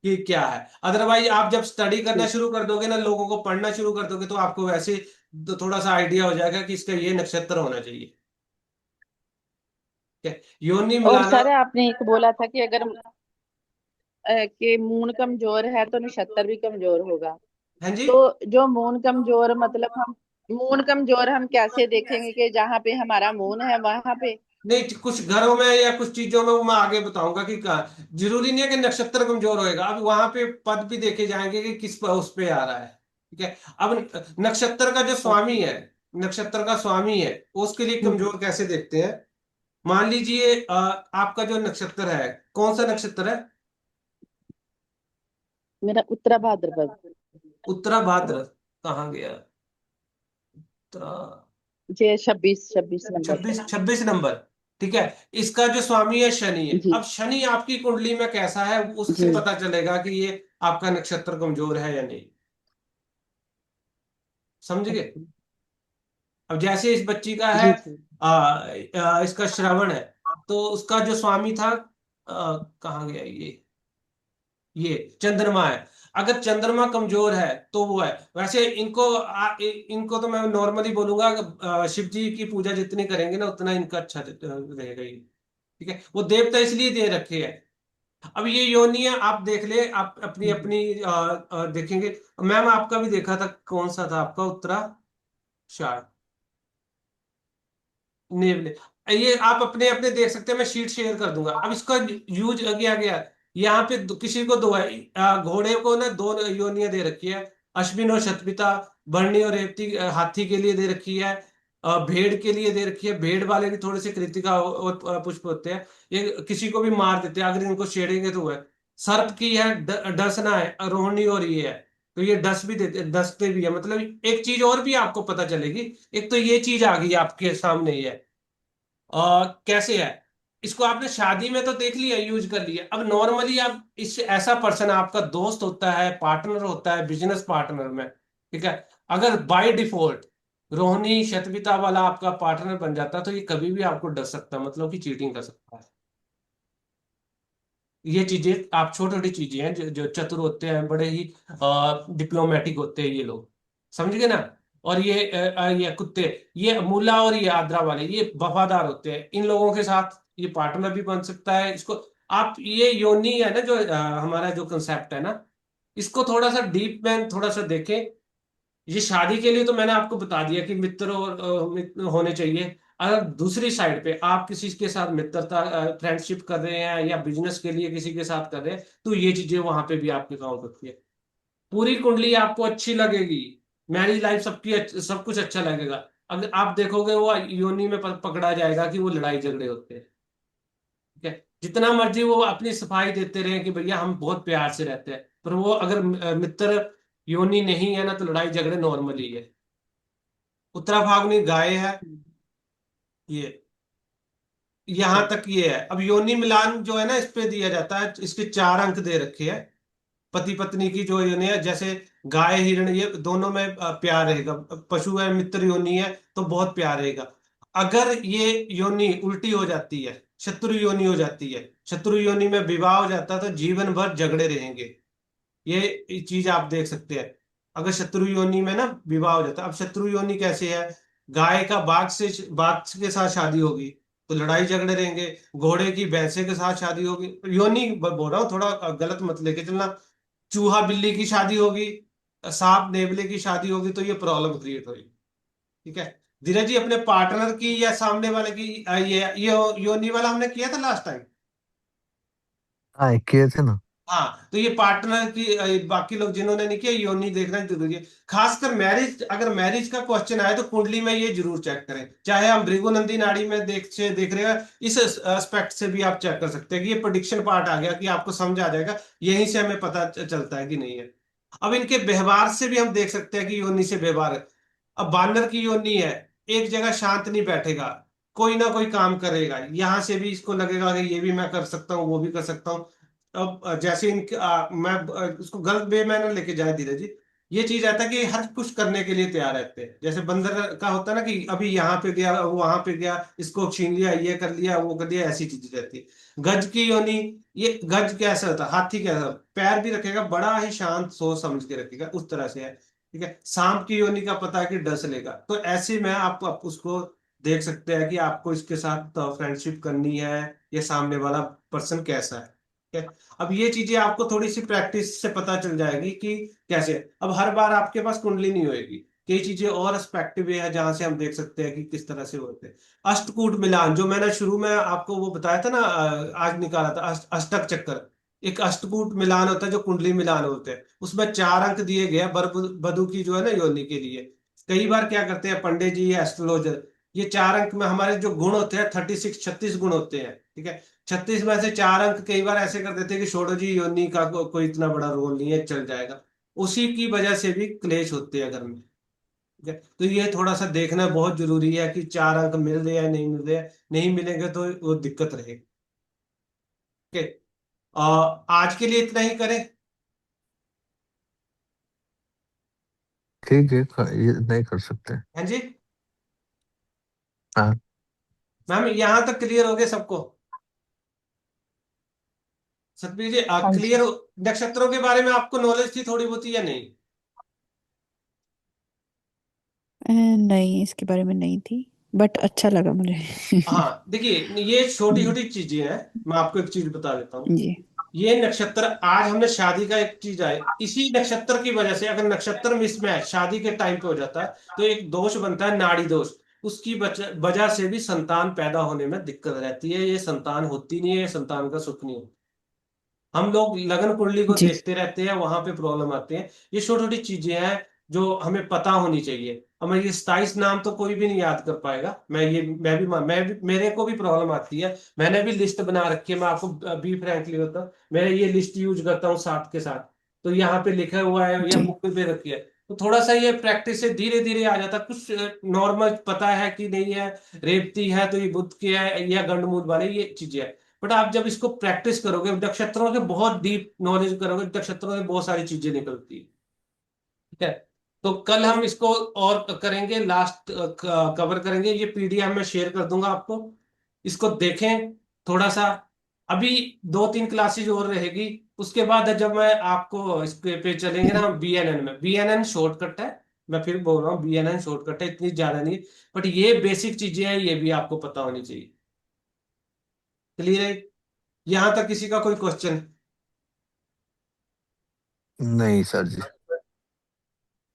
कि क्या है। अदरवाइज आप जब स्टडी करना ठीक। शुरू कर दोगे ना, लोगों को पढ़ना शुरू कर दोगे, तो आपको वैसे तो थोड़ा सा आइडिया हो जाएगा कि इसका ये नक्षत्र होना चाहिए, ठीक है। योनि और मिलाना। सर आपने एक बोला था कि अगर कि मून कमजोर है तो नक्षत्र भी कमजोर होगा। हाँ जी। तो जो मून कमजोर मतलब हम मून कमजोर हम कैसे देखेंगे कि जहाँ पे हमारा मून है वहां पे? नहीं, कुछ घरों में या कुछ चीजों में वो मैं आगे बताऊंगा कि जरूरी नहीं है कि नक्षत्र कमजोर होएगा। अब वहां पे पद भी देखे जाएंगे कि किस पर उस पे आ रहा है, ठीक है। अब नक्षत्र का जो स्वामी है, नक्षत्र का स्वामी है, उसके लिए कमजोर कैसे देखते हैं। मान लीजिए आपका जो नक्षत्र है, कौन सा नक्षत्र है। मेरा उत्तरा भाद्रपद। उत्तरा भाद्र, कहाँ गया उत्तरा, जे 26 नंबर। 26 26 नंबर। ठीक है, इसका जो स्वामी है शनि है। जी अब शनि आपकी कुंडली में कैसा है, उससे जी पता चलेगा कि ये आपका नक्षत्र कमजोर है या नहीं। समझ गए। अच्छा। अब जैसे इस बच्ची का है, जी जी इसका श्रवण है, तो उसका जो स्वामी था, कहाँ गया ये चंद्रमा है। अगर चंद्रमा कमजोर है तो वो है। वैसे इनको तो मैं नॉर्मली बोलूंगा, शिव जी की पूजा जितनी करेंगे ना उतना इनका अच्छा रहेगा ये। ठीक है, वो देवता इसलिए दे रखे हैं। अब ये योनि है, आप देख ले, आप अपनी अपनी देखेंगे। मैम आपका भी देखा था, कौन सा था आपका, उत्तराषाढ़, नेवले। ये आप अपने अपने देख सकते हैं, मैं शीट शेयर कर दूंगा। अब इसका यूज किया गया है। यहाँ पे किसी को दो है, घोड़े को ना दो योनियां दे रखी है, अश्विन और शतपिता, भरणी और रेवती, हाथी के लिए दे रखी है, भेड़ के लिए दे रखी है। भेड़ वाले भी थोड़े से कृतिका और पुष्प होते हैं, ये किसी को भी मार देते हैं अगर इनको छेड़ेंगे तो है। सर्प की है, डसना है, रोहिणी और ये है, तो ये डस भी देते, डसते भी है। मतलब एक चीज और भी आपको पता चलेगी। एक तो ये चीज आ गई आपके सामने ही है, कैसे है, इसको आपने शादी में तो देख लिया, यूज कर लिया। अब नॉर्मली आप इस ऐसा पर्सन आपका दोस्त होता है, पार्टनर होता है, बिजनेस पार्टनर में, ठीक है, अगर बाय डिफॉल्ट रोहिणी शतपिता वाला आपका पार्टनर बन जाता है, तो ये कभी भी आपको डर सकता है, मतलब कि चीटिंग कर सकता है। ये चीजें आप छोटी छोटी चीजें हैं, जो चतुर होते हैं, बड़े ही डिप्लोमेटिक होते हैं ये लोग। समझ गए ना। और ये कुत्ते, ये मूला और ये आद्रा वाले, ये वफादार होते हैं। इन लोगों के साथ ये पार्टनर भी बन सकता है। इसको आप ये योनि है ना, जो हमारा जो कंसेप्ट है ना, इसको थोड़ा सा डीप में थोड़ा सा देखें। ये शादी के लिए तो मैंने आपको बता दिया कि मित्र और मित्र होने चाहिए। अगर दूसरी साइड पे आप किसी के साथ मित्रता, फ्रेंडशिप कर रहे हैं, या बिजनेस के लिए किसी के साथ कर रहे हैं, तो ये चीजें वहां पे भी आपके काउंट होती है। पूरी कुंडली आपको अच्छी लगेगी, मैरिज लाइफ सबकी सब कुछ अच्छा लगेगा। अगर आप देखोगे वो योनि में पकड़ा जाएगा कि वो लड़ाई झगड़े होते हैं। ठीक है, जितना मर्जी वो अपनी सफाई देते रहे कि भैया हम बहुत प्यार से रहते हैं, पर वो अगर मित्र योनि नहीं है ना, तो लड़ाई झगड़े नॉर्मल ही है। उत्तरा फाल्गुनी गाय है ये, यहां अच्छा। तक ये है। अब योनि मिलान जो है ना, इस पे दिया जाता है, इसके 4 अंक दे रखे हैं। पति पत्नी की जो योनि है, जैसे गाय हिरण, ये दोनों में प्यार रहेगा। पशु है, मित्र योनि है, तो बहुत प्यार रहेगा। अगर ये योनि उल्टी हो जाती है, शत्रु योनि हो जाती है, शत्रु योनि में विवाह हो जाता है, तो जीवन भर झगड़े रहेंगे। ये चीज आप देख सकते हैं। अगर शत्रु योनि में ना विवाह हो जाता है। अब शत्रु योनि कैसे है, गाय का बाघ के साथ शादी होगी तो लड़ाई झगड़े रहेंगे। घोड़े की भैंसे के साथ शादी होगी, योनि बोल रहा हूँ, थोड़ा गलत मत लेके चलना। चूहा बिल्ली की शादी होगी, सांप नेवले की शादी होगी, तो ये प्रॉब्लम क्रिएट होगी। ठीक है, धीरज जी अपने पार्टनर की या सामने वाले की, ये योनि वाला हमने किया था लास्ट टाइम। हाँ किए थे ना। हाँ, तो ये पार्टनर की, बाकी लोग जिन्होंने नहीं किया, योनि देखना जरूरी है। खासकर मैरिज, अगर मैरिज का क्वेश्चन आए तो कुंडली में ये जरूर चेक करें। चाहे हम भृगुनंदी नाड़ी में देख रहे हैं, इस एस्पेक्ट से भी आप चेक कर सकते हैं कि ये प्रोडिक्शन पार्ट आ गया, कि आपको समझ आ जाएगा। यहीं से हमें पता चलता है कि नहीं है। अब इनके व्यवहार से भी हम देख सकते हैं कि योनि से व्यवहार है। अब बानर की योनि है, एक जगह शांत नहीं बैठेगा, कोई ना कोई काम करेगा। यहां से भी इसको लगेगा कि ये भी मैं कर सकता हूँ, वो भी कर सकता हूँ। अब जैसे इनके उसको गलत वे में ना लेके जाए धीरे जी। ये चीज आता है कि हर कुछ करने के लिए तैयार रहते हैं। जैसे बंदर का होता है ना, कि अभी यहाँ पे गया, वो वहां पे गया, इसको छीन लिया, ये कर लिया, वो कर लिया, ऐसी चीजें रहती है। गज की योनि, ये गज कैसा होता है, हाथी कैसा, पैर भी रखेगा, बड़ा ही शांत सोच समझ के रखेगा, उस तरह से है। ठीक है, सांप की योनि का पता है कि डस लेगा। तो ऐसे में आप उसको देख सकते हैं कि आपको इसके साथ फ्रेंडशिप करनी है, या सामने वाला पर्सन कैसा है। ठीक है? अब ये चीजें आपको थोड़ी सी प्रैक्टिस से पता चल जाएगी कि कैसे। अब हर बार आपके पास कुंडली नहीं होएगी, कई चीजें और एस्पेक्टिव है जहां से हम देख सकते हैं कि किस तरह से होते हैं। अष्टकूट मिलान, जो मैंने शुरू में आपको वो बताया था ना, आज निकाला था, अष्टक चक्कर। एक अष्टकूट मिलान होता है, जो कुंडली मिलान होते हैं, उसमें 4 अंक दिए गए हैं वर वधु की जो है ना योनि के लिए। कई बार क्या करते हैं पंडित जी या एस्ट्रोलॉजर, ये 4 अंक में हमारे जो गुण होते हैं 36 गुण होते हैं, ठीक है। 36 में से 4 अंक कई बार ऐसे कर देते हैं कि छोड़ो जी, योनि का कोई इतना बड़ा रोल नहीं है, चल जाएगा। उसी की वजह से भी क्लेश होते हैं घर में, ठीक है। तो ये थोड़ा सा देखना बहुत जरूरी है कि 4 अंक मिल रहे हैं नहीं मिल रहे हैं, नहीं मिलेंगे तो वो दिक्कत रहेगी। ठीक है, आज के लिए इतना ही करें। ठीक है, ये नहीं कर सकते। हाँ जी हाँ। मैम, यहां तक क्लियर हो गया सबको? सतबीर जी हाँ जी। क्लियर? नक्षत्रों के बारे में आपको नॉलेज थी थोड़ी बहुत या नहीं? नहीं, इसके बारे में नहीं थी, बट अच्छा लगा मुझे। हाँ देखिए, ये छोटी छोटी चीजें हैं। मैं आपको एक चीज बता देता हूँ। जी। ये नक्षत्र, आज हमने शादी का एक चीज आए, इसी नक्षत्र की वजह से अगर नक्षत्र मिसमैच शादी के टाइम पे हो जाता है तो एक दोष बनता है, नाड़ी दोष। उसकी वजह से भी संतान पैदा होने में दिक्कत रहती है, ये संतान होती नहीं है, ये संतान का सुख नहीं होता। हम लोग लगन कुंडली को जी। देखते रहते हैं, वहां पे प्रॉब्लम आती है। ये छोटी छोटी चीजें हैं जो हमें पता होनी चाहिए। अब मैं ये 27 नाम तो कोई भी नहीं याद कर पाएगा, मैं भी मेरे को भी प्रॉब्लम आती है। मैंने भी लिस्ट बना रखी है, मैं आपको बी फ्रैंकली होता हूँ, मैं ये लिस्ट यूज करता हूँ साथ के साथ। तो यहाँ पे लिखा हुआ है या जी। बुक पे रखी है, तो थोड़ा सा ये प्रैक्टिस से धीरे धीरे आ जाता है। कुछ नॉर्मल पता है कि नहीं है, रेवती है तो ये बुध के है या गंडमूल वाले, ये चीजें है। बट आप जब इसको प्रैक्टिस करोगे, नक्षत्रों के बहुत डीप नॉलेज करोगे, नक्षत्रों से बहुत सारी चीजें निकलती है, ठीक है। तो कल हम इसको और करेंगे, लास्ट कवर करेंगे। ये पीडीएफ में शेयर कर दूंगा आपको, इसको देखें थोड़ा सा। अभी 2-3 क्लासेज और रहेगी, उसके बाद जब मैं आपको इसके पे चलेंगे ना, बीएनएन में, बीएनएन शॉर्टकट है। मैं फिर बोल रहा हूँ, बीएनएन शॉर्टकट है, इतनी ज्यादा नहीं है। बट ये बेसिक चीजें हैं, ये भी आपको पता होनी चाहिए। क्लियर है? यहां तक किसी का कोई क्वेश्चन? नहीं सर जी।